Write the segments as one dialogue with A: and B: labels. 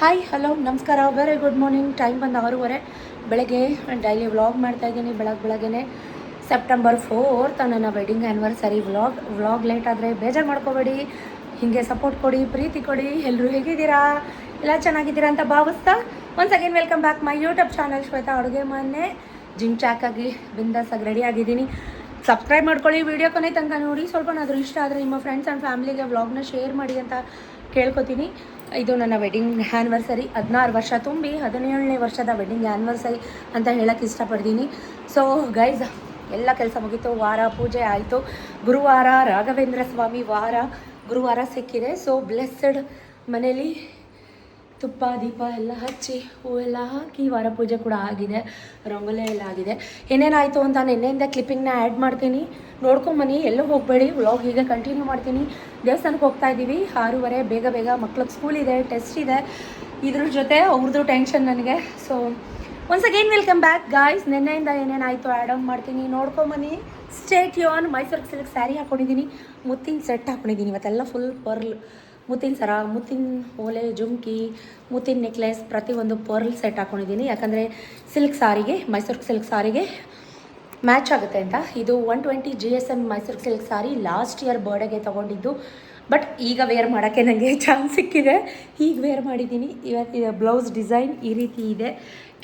A: Hi hello ನಮಸ್ಕಾರ, very good morning. Time ಬಂದು 6:30 ಬೆಳಗ್ಗೆ. ಡೈಲಿ ವ್ಲಾಗ್ ಮಾಡ್ತಾಯಿದ್ದೀನಿ. ಬೆಳಗ್ಗೆ ಸೆಪ್ಟೆಂಬರ್ 4th ನನ್ನ ವೆಡ್ಡಿಂಗ್ ಆ್ಯನಿವರ್ಸರಿ ವ್ಲಾಗ್ ಲೇಟ್ ಆದರೆ ಬೇಜಾರು ಮಾಡ್ಕೋಬೇಡಿ. ಹೀಗೆ ಸಪೋರ್ಟ್ ಕೊಡಿ, ಪ್ರೀತಿ ಕೊಡಿ. ಎಲ್ಲರೂ ಹೇಗಿದ್ದೀರಾ? ಎಲ್ಲ ಚೆನ್ನಾಗಿದ್ದೀರಾ ಅಂತ ಭಾವಿಸ್ತಾ once again welcome back my YouTube channel Shweta ಅಡುಗೆ ಮನೆ. ಜಿಮ್ ಚಾಕಾಗಿ ಬಿಂದಾಸಾಗಿ ರೆಡಿ ಆಗಿದ್ದೀನಿ. ಸಬ್ಸ್ಕ್ರೈಬ್ ಮಾಡ್ಕೊಳ್ಳಿ, ವೀಡಿಯೋ ಕೊನೆ ತನಕ ನೋಡಿ. ಸ್ವಲ್ಪನಾದರೂ ಇಷ್ಟ ಆದರೆ ನಿಮ್ಮ ಫ್ರೆಂಡ್ಸ್ ಆ್ಯಂಡ್ ಫ್ಯಾಮಿಲಿಗೆ ವ್ಲಾಗ್ನ ಶೇರ್ ಮಾಡಿ ಅಂತ ಕೇಳ್ಕೊತೀನಿ. ಇದು ನನ್ನ ವೆಡ್ಡಿಂಗ್ ಆ್ಯನಿವರ್ಸರಿ. 16 ವರ್ಷ ತುಂಬಿ 17ನೇ ವರ್ಷದ ವೆಡ್ಡಿಂಗ್ ಆ್ಯನಿವರ್ಸರಿ ಅಂತ ಹೇಳೋಕ್ಕೆ ಇಷ್ಟಪಡ್ತೀನಿ. ಸೊ ಗೈಸ್, ಎಲ್ಲ ಕೆಲಸ ಮುಗೀತು, ವಾರ ಪೂಜೆ ಆಯಿತು. ಗುರುವಾರ ರಾಘವೇಂದ್ರ ಸ್ವಾಮಿ ವಾರ ಗುರುವಾರ ಸಿಕ್ಕಿದೆ. ಸೊ ಬ್ಲೆಸ್ಸಡ್ ಮನೇಲಿ ತುಪ್ಪ ದೀಪ ಎಲ್ಲ ಹಚ್ಚಿ ಹೂವೆಲ್ಲ ಹಾಕಿ ವಾರ ಪೂಜೆ ಕೂಡ ಆಗಿದೆ, ರಂಗೋಲಿ ಎಲ್ಲ ಆಗಿದೆ. ಏನೇನಾಯಿತು ಅಂತ ನಿನ್ನೆಯಿಂದ ಕ್ಲಿಪ್ಪಿಂಗ್ನ ಆ್ಯಡ್ ಮಾಡ್ತೀನಿ, ನೋಡ್ಕೊಂಬನ್ನಿ. ಎಲ್ಲೂ ಹೋಗಬೇಡಿ, ವ್ಲಾಗ್ ಹೀಗೆ ಕಂಟಿನ್ಯೂ ಮಾಡ್ತೀನಿ. ದೇವಸ್ಥಾನಕ್ಕೆ ಹೋಗ್ತಾ ಇದ್ದೀವಿ 6:30. ಬೇಗ ಮಕ್ಳಿಗೆ ಸ್ಕೂಲ್ ಇದೆ, ಟೆಸ್ಟ್ ಇದೆ, ಇದ್ರ ಜೊತೆ ಅವ್ರದ್ದು ಟೆನ್ಷನ್ ನನಗೆ. So once again welcome back guys. ನಿನ್ನೆಯಿಂದ ಏನೇನಾಯಿತು ಆ್ಯಡ್ ಆನ್ ಮಾಡ್ತೀನಿ, ನೋಡ್ಕೊಂಬನ್ನಿ. ಸ್ಟೇಟ್ ಯೋನ್. ಮೈಸೂರು ಸಿಲ್ಕ್ ಸ್ಯಾರಿ ಹಾಕ್ಕೊಂಡಿದ್ದೀನಿ, ಮುತ್ತಿನ ಸೆಟ್ ಹಾಕ್ಕೊಂಡಿದ್ದೀನಿ. ಇವತ್ತೆಲ್ಲ ಫುಲ್ ಪರ್ಲ್, ಮುತ್ತಿನ ಸರ, ಮುತ್ತಿನ ಓಲೆ, ಜುಮ್ಕಿ, ಮುತ್ತಿನ ನೆಕ್ಲೆಸ್, ಪ್ರತಿಯೊಂದು ಪರ್ಲ್ ಸೆಟ್ ಹಾಕ್ಕೊಂಡಿದ್ದೀನಿ. ಯಾಕಂದರೆ ಸಿಲ್ಕ್ ಸಾರಿಗೆ, ಮೈಸೂರು ಸಿಲ್ಕ್ ಸಾರಿಗೆ ಮ್ಯಾಚ್ ಆಗುತ್ತೆ ಅಂತ. ಇದು 120 GSM ಮೈಸೂರು ಸಿಲ್ಕ್ ಸಾರಿ ಲಾಸ್ಟ್ ಇಯರ್ ಬರ್ಡೇಗೆ ತೊಗೊಂಡಿದ್ದು. ಬಟ್ ಈಗ ವೇರ್ ಮಾಡೋಕ್ಕೆ ನನಗೆ ಚಾನ್ಸ್ ಸಿಕ್ಕಿದೆ, ಈಗ ವೇರ್ ಮಾಡಿದ್ದೀನಿ. ಇವತ್ತಿನ ಬ್ಲೌಸ್ ಡಿಸೈನ್ ಈ ರೀತಿ ಇದೆ,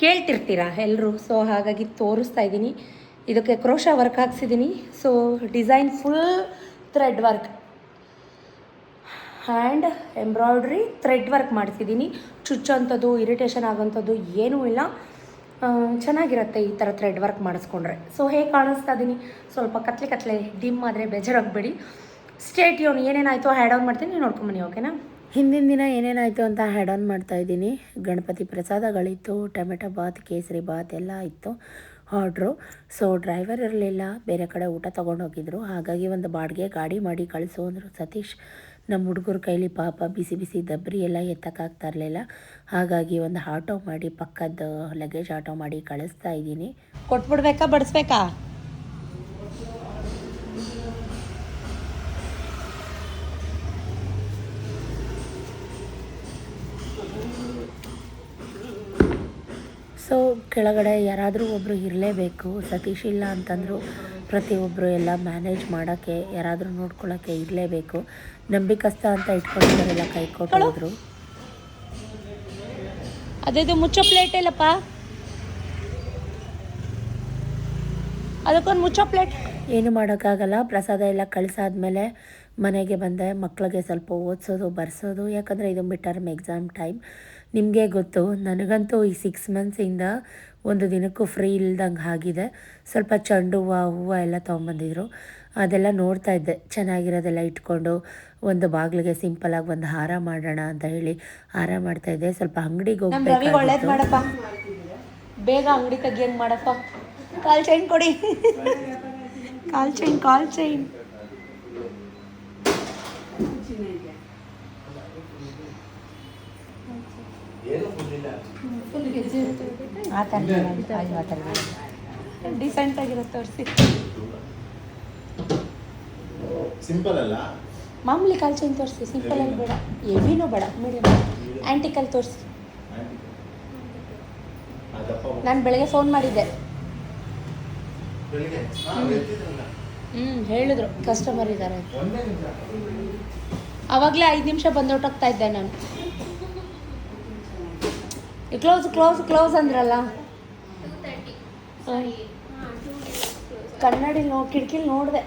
A: ಕೇಳ್ತಿರ್ತೀರಾ ಎಲ್ಲರೂ. ಸೊ ಹಾಗಾಗಿ ತೋರಿಸ್ತಾ ಇದ್ದೀನಿ. ಇದಕ್ಕೆ ಕ್ರೋಶಾ ವರ್ಕ್ ಹಾಕ್ಸಿದ್ದೀನಿ. So design full thread work, hand embroidery, thread work ಮಾಡಿಸಿದ್ದೀನಿ. ಚುಚ್ಚೋಂಥದ್ದು, ಇರಿಟೇಷನ್ ಆಗೋಂಥದ್ದು ಏನೂ ಇಲ್ಲ. ಚೆನ್ನಾಗಿರುತ್ತೆ ಈ ಥರ ಥ್ರೆಡ್ ವರ್ಕ್ ಮಾಡಿಸ್ಕೊಂಡ್ರೆ. ಸೊ ಹೇಗೆ ಕಾಣಿಸ್ತಾ ಇದ್ದೀನಿ, ಸ್ವಲ್ಪ ಕತ್ಲೆ ಡಿಮ್ ಆದರೆ ಬೇಜಾರಾಗಬೇಡಿ. ಸ್ಟೇಟ್ ಯೋನ್. ಏನೇನಾಯಿತು ಹ್ಯಾಡ್ ಆನ್ ಮಾಡ್ತೀನಿ, ನೋಡ್ಕೊಂಬನ್ನಿ, ಓಕೆನಾ? ಹಿಂದಿನ ದಿನ ಏನೇನಾಯಿತು ಅಂತ ಹ್ಯಾಡ್ ಆನ್ ಮಾಡ್ತಾಯಿದ್ದೀನಿ. ಗಣಪತಿ ಪ್ರಸಾದಗಳಿತ್ತು, ಟೊಮೆಟೊ ಬಾತ್, ಕೇಸರಿ ಬಾತ್ ಎಲ್ಲ ಇತ್ತು ಆರ್ಡ್ರು. ಸೊ ಡ್ರೈವರ್ ಇರಲಿಲ್ಲ, ಬೇರೆ ಕಡೆ ಊಟ ತೊಗೊಂಡೋಗಿದ್ರು. ಹಾಗಾಗಿ ಒಂದು ಬಾಡಿಗೆ ಗಾಡಿ ಮಾಡಿ ಕಳಿಸು ಅಂದರು ಸತೀಶ್. ನಮ್ಮ ಹುಡುಗರ ಕೈಲಿ ಪಾಪ ಬಿಸಿ ದಬ್ರಿ ಎಲ್ಲ ಎತ್ತಕ್ಕಾಗ್ತಾ ಇರಲಿಲ್ಲ. ಹಾಗಾಗಿ ಒಂದು ಆಟೋ ಮಾಡಿ, ಪಕ್ಕದ ಲಗೇಜ್ ಆಟೋ ಮಾಡಿ ಕಳಿಸ್ತಾ ಇದ್ದೀನಿ. ಕೊಟ್ಬಿಡ್ಬೇಕಾ, ಬಡಿಸ್ಬೇಕಾ? ಸೊ ಕೆಳಗಡೆ ಯಾರಾದರೂ ಒಬ್ಬರು ಇರಲೇಬೇಕು. ಸತೀಶ್ ಇಲ್ಲ ಅಂತಂದರು, ಪ್ರತಿಯೊಬ್ಬರು ಎಲ್ಲ ಮ್ಯಾನೇಜ್ ಮಾಡೋಕ್ಕೆ, ಯಾರಾದರೂ ನೋಡ್ಕೊಳ್ಳೋಕ್ಕೆ ಇರಲೇಬೇಕು. ನಂಬಿಕಸ್ತ ಅಂತ ಇಟ್ಕೊಂಡಿದ್ದಾರೆಲ್ಲ ಕೈ ಕೊಟ್ಟೋದ್ರು. ಅದೇದು ಮುಚ್ಚೋ ಪ್ಲೇಟ್ ಇಲ್ಲಪ್ಪ, ಅದಕ್ಕೊಂದು ಮುಚ್ಚೋ ಪ್ಲೇಟ್. ಏನು ಮಾಡೋಕ್ಕಾಗಲ್ಲ. ಪ್ರಸಾದ ಎಲ್ಲ ಕಳಿಸಾದ್ಮೇಲೆ ಮನೆಗೆ ಬಂದೆ. ಮಕ್ಕಳಿಗೆ ಸ್ವಲ್ಪ ಓದಿಸೋದು, ಬರ್ಸೋದು. ಯಾಕಂದರೆ ಇದು ಮಿಡ್ ಟರ್ಮ್ ಎಕ್ಸಾಮ್ ಟೈಮ್. ನಿಮಗೆ ಗೊತ್ತು, ನನಗಂತೂ ಈ 6 ಮಂತ್ಸಿಂದ ಒಂದು ದಿನಕ್ಕೂ ಫ್ರೀ ಇಲ್ದಂಗೆ ಆಗಿದೆ. ಸ್ವಲ್ಪ ಚೆಂಡು ಹೂವು ಎಲ್ಲ ತೊಗೊಂಬಂದಿದ್ರು, ಅದೆಲ್ಲ ನೋಡ್ತಾ ಇದ್ದೆ. ಚೆನ್ನಾಗಿರೋದೆಲ್ಲ ಇಟ್ಕೊಂಡು ಒಂದು ಬಾಗಿಲಿಗೆ ಸಿಂಪಲಾಗಿ ಒಂದು ಹಾರ ಮಾಡೋಣ ಅಂತ ಹೇಳಿ ಹಾರ ಮಾಡ್ತಾಯಿದ್ದೆ. ಸ್ವಲ್ಪ ಅಂಗಡಿಗೆ ಹೋಗ್ಬೇಕು. ಒಳ್ಳೇದು ಮಾಡಪ್ಪ, ಬೇಗ ಅಂಗಡಿ ತೆಗಿಯಂಗೆ ಮಾಡಪ್ಪ. ಕಾಲ್ ಚೈನ್ ಕೊಡಿ, ಕಾಲ್ ಚೈನ್. ಡಿಸೆಂಟ್ ಆಗಿರೋ ತೋರಿಸಿ.
B: ಸಿಂಪಲ್ ಅಲ್ಲ,
A: ಮಾಮೂಲಿ ಕಾಲ್ ಚೈನ್ ತೋರಿಸಿ. ಸಿಂಪಲ್ ಆಗಿ ಬೇಡ, ಹೆವಿನೂ ಬೇಡ, ಮೀಡಿಯಮ್ ಆ್ಯಂಟಿಕಲ್ ತೋರಿಸಿ. ನಾನು ಬೆಳಗ್ಗೆ ಫೋನ್ ಮಾಡಿದ್ದೆ, ಹೇಳಿದ್ರು ಕಸ್ಟಮರ್ ಇದ್ದಾರೆ. ಆವಾಗಲೇ 5 ನಿಮಿಷ ಬಂದೊಟ್ಟೋಗ್ತಾ ಇದ್ದೆ ನಾನು. ಕ್ಲೋಸ್ ಅಂದ್ರಲ್ಲ. ಕನ್ನಡಿ ಕಿಟಕಿಲಿ ನೋಡಿದೆ.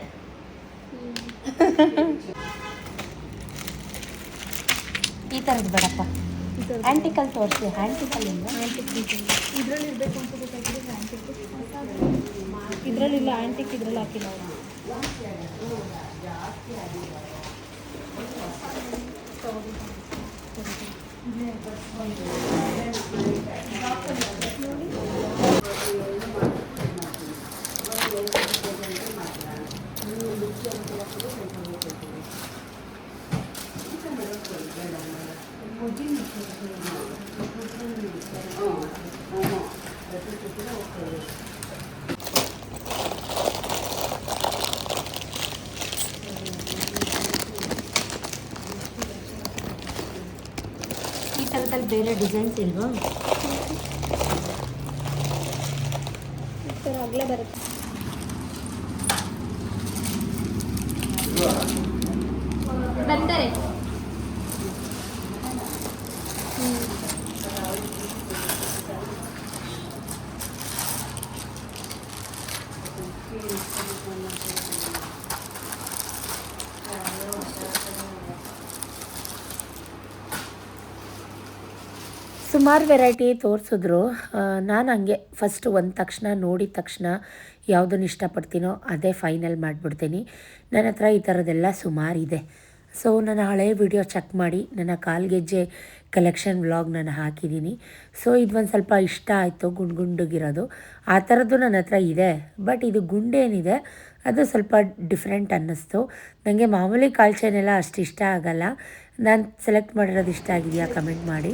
A: ಈ ಥರದ್ದು ಬೇಡಪ್ಪ, ಆ್ಯಂಟಿಕಲ್ ತೋರಿಸಿ. ಆ್ಯಂಟಿಕಲ್ ಇದರಲ್ಲಿ ಇರಬೇಕು ಅಂತ ಗೊತ್ತಾಗಿದೆ. ಇದರಲ್ಲಿಲ್ಲ, ಆ್ಯಂಟಿಕ್ ಇದರಲ್ಲಿ ಹಾಕಿಲ್ಲ. ಥರದಲ್ಲಿ ಬೇರೆ ಡಿಸೈನ್ಸ್ ಇಲ್ವಾ?
C: ಸರ್ ಆಗಲೇ ಬರುತ್ತೆ. ಬಂದರೆ
A: ಸುಮಾರು ವೆರೈಟಿ ತೋರಿಸಿದ್ರು. ನಾನು ಹಂಗೆ ಫಸ್ಟು ಒಂದು ತಕ್ಷಣ ನೋಡಿದ ತಕ್ಷಣ ಯಾವುದನ್ನು ಇಷ್ಟಪಡ್ತೀನೋ ಅದೇ ಫೈನಲ್ ಮಾಡಿಬಿಡ್ತೀನಿ. ನನ್ನ ಹತ್ರ ಈ ಥರದ್ದೆಲ್ಲ ಸುಮಾರಿದೆ. ಸೊ ನನ್ನ ಹಳೆಯ ವಿಡಿಯೋ ಚೆಕ್ ಮಾಡಿ ನನ್ನ ಕಾಲ್ಗೆಜ್ಜೆ ಕಲೆಕ್ಷನ್ ವ್ಲಾಗ್ ನಾನು ಹಾಕಿದ್ದೀನಿ. ಸೊ ಇದು ಒಂದು ಸ್ವಲ್ಪ ಇಷ್ಟ ಆಯಿತು, ಗುಂಡುಗಿರೋದು ಆ ಥರದ್ದು ನನ್ನ ಹತ್ರ ಇದೆ. ಬಟ್ ಇದು ಗುಂಡೇನಿದೆ ಅದು ಸ್ವಲ್ಪ ಡಿಫ್ರೆಂಟ್ ಅನ್ನಿಸ್ತು ನನಗೆ. ಮಾಮೂಲಿ ಕಾಲ್ ಚೈನ್ ಎಲ್ಲ ಅಷ್ಟು ಇಷ್ಟ ಆಗಲ್ಲ. ನಾನು ಸೆಲೆಕ್ಟ್ ಮಾಡಿರೋದು ಇಷ್ಟ ಆಗಿದೆಯಾ ಕಮೆಂಟ್ ಮಾಡಿ.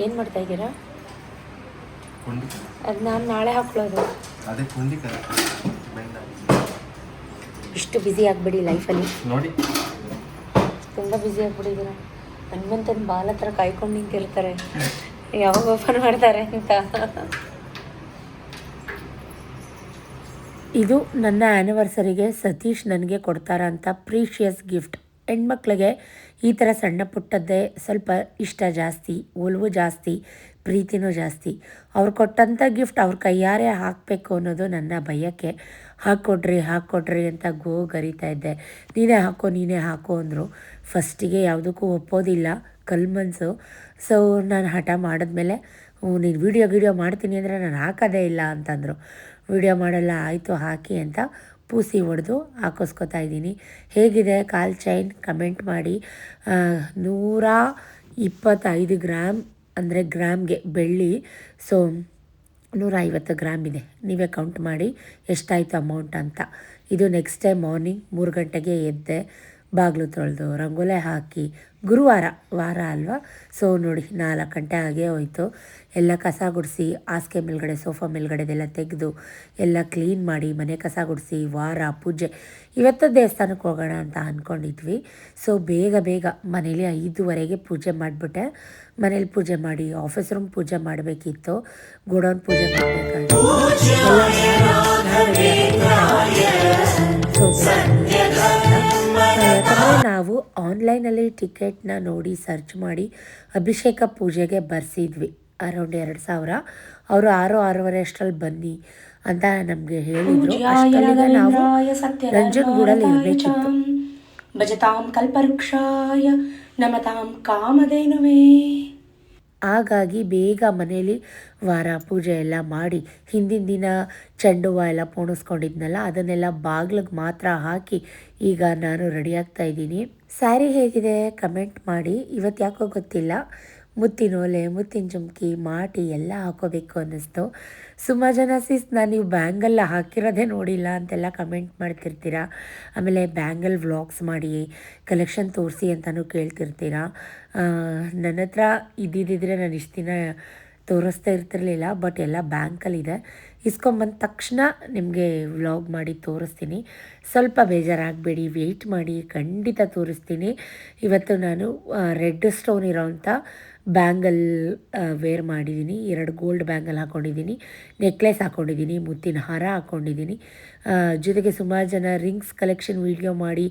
A: ಏನು ಮಾಡ್ತಾ ಇದ್ದೀರಾ? ಅದು ನಾನು ನಾಳೆ ಹಾಕೊಳ್ಳೋದು. ಇಷ್ಟು ಬ್ಯುಸಿ ಆಗಿಬಿಡಿ ಲೈಫಲ್ಲಿ,
B: ನೋಡಿ
A: ತುಂಬ ಬ್ಯುಸಿ ಆಗಿಬಿಟ್ಟಿದ್ದೀರಾ. ಹನುಮಂತನ ಬಾಲ ಹತ್ರ ಕಾಯ್ಕೊಂಡು ನಿಂತಿರ್ತಾರೆ ಯಾವಾಗ ಓಪನ್ ಮಾಡ್ತಾರೆ ಅಂತ. ಇದು ನನ್ನ ಆ್ಯನಿವರ್ಸರಿಗೆ ಸತೀಶ್ ನನಗೆ ಕೊಡ್ತಾರಂಥ ಪ್ರೀಶಿಯಸ್ ಗಿಫ್ಟ್. ಹೆಣ್ಮಕ್ಳಿಗೆ ಈ ಥರ ಸಣ್ಣ ಪುಟ್ಟದ್ದೇ ಸ್ವಲ್ಪ ಇಷ್ಟ ಜಾಸ್ತಿ, ಒಲವು ಜಾಸ್ತಿ, ಪ್ರೀತಿನೂ ಜಾಸ್ತಿ. ಅವ್ರು ಕೊಟ್ಟಂಥ ಗಿಫ್ಟ್ ಅವ್ರ ಕೈಯಾರೆ ಹಾಕಬೇಕು ಅನ್ನೋದು ನನ್ನ ಬಯಕೆ. ಹಾಕ್ಕೊಡ್ರಿ ಅಂತ ಗರೀತಾ ಇದ್ದೆ. ನೀನೇ ಹಾಕೋ ಅಂದರು. ಫಸ್ಟಿಗೆ ಯಾವುದಕ್ಕೂ ಒಪ್ಪೋದಿಲ್ಲ, ಕಲ್ಮನ್ಸು. ಸೊ ನಾನು ಹಠ ಮಾಡಿದ್ಮೇಲೆ ನೀನು ವೀಡಿಯೋ ಮಾಡ್ತೀನಿ ಅಂದರೆ ನಾನು ಹಾಕೋದೇ ಇಲ್ಲ ಅಂತಂದರು. ವೀಡಿಯೋ ಮಾಡಲ್ಲ, ಆಯಿತು ಹಾಕಿ ಅಂತ ಪೂಸಿ ಹೊಡೆದು ಹಾಕಿಸ್ಕೊತಾ ಇದ್ದೀನಿ. ಹೇಗಿದೆ ಕಾಲ್ ಚೈನ್ ಕಮೆಂಟ್ ಮಾಡಿ. 125 ಗ್ರಾಮ್ ಅಂದರೆ ಗ್ರಾಮ್ಗೆ ಬೆಳ್ಳಿ. ಸೊ 150 ಗ್ರಾಮ್ ಇದೆ. ನೀವೇ ಕೌಂಟ್ ಮಾಡಿ ಎಷ್ಟಾಯಿತು ಅಮೌಂಟ್ ಅಂತ. ಇದು ನೆಕ್ಸ್ಟ್ ಡೇ ಮಾರ್ನಿಂಗ್ 3 ಗಂಟೆಗೆ ಎದ್ದೆ, ಬಾಗಿಲು ತೊಳೆದು ರಂಗೋಲೆ ಹಾಕಿ, ವಾರ ಅಲ್ವಾ. ಸೊ ನೋಡಿ 4 ಗಂಟೆ ಆಗೇ ಹೋಯಿತು. ಎಲ್ಲ ಕಸ ಗುಡಿಸಿ, ಹಾಸಿಗೆ ಮೇಲ್ಗಡೆ ಸೋಫಾ ಮೇಲ್ಗಡೆದೆಲ್ಲ ತೆಗೆದು ಎಲ್ಲ ಕ್ಲೀನ್ ಮಾಡಿ, ಮನೆ ಕಸ ಗುಡಿಸಿ, ವಾರ ಪೂಜೆ. ಇವತ್ತು ದೇವಸ್ಥಾನಕ್ಕೆ ಹೋಗೋಣ ಅಂತ ಅಂದ್ಕೊಂಡಿದ್ವಿ. ಸೊ ಬೇಗ ಮನೇಲಿ 5:15 ಪೂಜೆ ಮಾಡಿಬಿಟ್ಟೆ. ಮನೇಲಿ ಪೂಜೆ ಮಾಡಿ, ಆಫೀಸ್ ರೂಮ್ ಪೂಜೆ ಮಾಡಬೇಕಿತ್ತು, ಗೋಡೌನ್ ಪೂಜೆ ಮಾಡಬೇಕಾಗಿತ್ತು. ಯಾಕಂದರೆ ನಾವು ಆನ್ಲೈನಲ್ಲಿ ಟಿಕೆಟ್ನ ನೋಡಿ ಸರ್ಚ್ ಮಾಡಿ ಅಭಿಷೇಕ ಪೂಜೆಗೆ ಬರ್ಸಿದ್ವಿ. ಅರೌಂಡ್ 2,000. ಅವರು 6-6:30 ಅಷ್ಟರಲ್ಲಿ ಬನ್ನಿ ಅಂತ ನಮಗೆ ಹೇಳಿದರು. ಅಷ್ಟರಲ್ಲಿಗೆ ನಾವು ನಂಜನಗೂಡಲ್ಲಿ ಇರಬೇಕಿತ್ತು. ಭಜತಾಂ ಕಲ್ಪವೃಕ್ಷಾಯ ನಮತಾಂ ಕಾಮಧೇನುವೇ. ಹಾಗಾಗಿ ಬೇಗ ಮನೇಲಿ ವಾರ ಪೂಜೆ ಎಲ್ಲ ಮಾಡಿ, ಹಿಂದಿನ ದಿನ ಚೆಂಡು ಹೂವು ಎಲ್ಲ ಪೋಣಿಸ್ಕೊಂಡಿದ್ನಲ್ಲ ಅದನ್ನೆಲ್ಲ ಬಾಗ್ಲಿಗೆ ಮಾತ್ರ ಹಾಕಿ ಈಗ ನಾನು ರೆಡಿ ಆಗ್ತಾ ಇದ್ದೀನಿ. ಸ್ಯಾರಿ ಹೇಗಿದೆ ಕಮೆಂಟ್ ಮಾಡಿ. ಇವತ್ತು ಯಾಕೋ ಗೊತ್ತಿಲ್ಲ, ಮುತ್ತಿನ ಓಲೆ, ಮುತ್ತಿನ ಜುಮ್ಕಿ, ಮಾಟಿ ಎಲ್ಲ ಹಾಕೋಬೇಕು ಅನ್ನಿಸ್ತು. ಸುಮಾರು ಜನ ನಾನು ನೀವು ಬ್ಯಾಂಗಲ್ ಹಾಕಿರೋದೇ ನೋಡಿಲ್ಲ ಅಂತೆಲ್ಲ ಕಮೆಂಟ್ ಮಾಡ್ತಿರ್ತೀರ. ಆಮೇಲೆ ಬ್ಯಾಂಗಲ್ ವ್ಲಾಗ್ಸ್ ಮಾಡಿ ಕಲೆಕ್ಷನ್ ತೋರಿಸಿ ಅಂತಲೂ ಕೇಳ್ತಿರ್ತೀರ. ನನ್ನ ಹತ್ರ ಇದ್ದಿದ್ದರೆ ನಾನು ಇಷ್ಟು ದಿನ ತೋರಿಸ್ತಾ ಇರ್ತಿರ್ಲಿಲ್ಲ. ಬಟ್ ಎಲ್ಲ ಬ್ಯಾಂಕಲ್ಲಿದೆ. ಇಸ್ಕೊಂಬಂದ ತಕ್ಷಣ ನಿಮಗೆ ವ್ಲಾಗ್ ಮಾಡಿ ತೋರಿಸ್ತೀನಿ. ಸ್ವಲ್ಪ ಬೇಜಾರಾಗಬೇಡಿ, ವೆಯ್ಟ್ ಮಾಡಿ, ಖಂಡಿತ ತೋರಿಸ್ತೀನಿ. ಇವತ್ತು ನಾನು ರೆಡ್ ಸ್ಟೋನ್ ಇರೋವಂಥ ಬ್ಯಾಂಗಲ್ ವೇರ್ ಮಾಡಿದ್ದೀನಿ. 2 ಗೋಲ್ಡ್ ಬ್ಯಾಂಗಲ್ ಹಾಕ್ಕೊಂಡಿದ್ದೀನಿ, ನೆಕ್ಲೆಸ್ ಹಾಕ್ಕೊಂಡಿದ್ದೀನಿ, ಮುತ್ತಿನ ಹಾರ ಹಾಕ್ಕೊಂಡಿದ್ದೀನಿ. ಜೊತೆಗೆ ಸುಮಾರು ಜನ ರಿಂಗ್ಸ್ ಕಲೆಕ್ಷನ್ ವೀಡಿಯೋ ಮಾಡಿ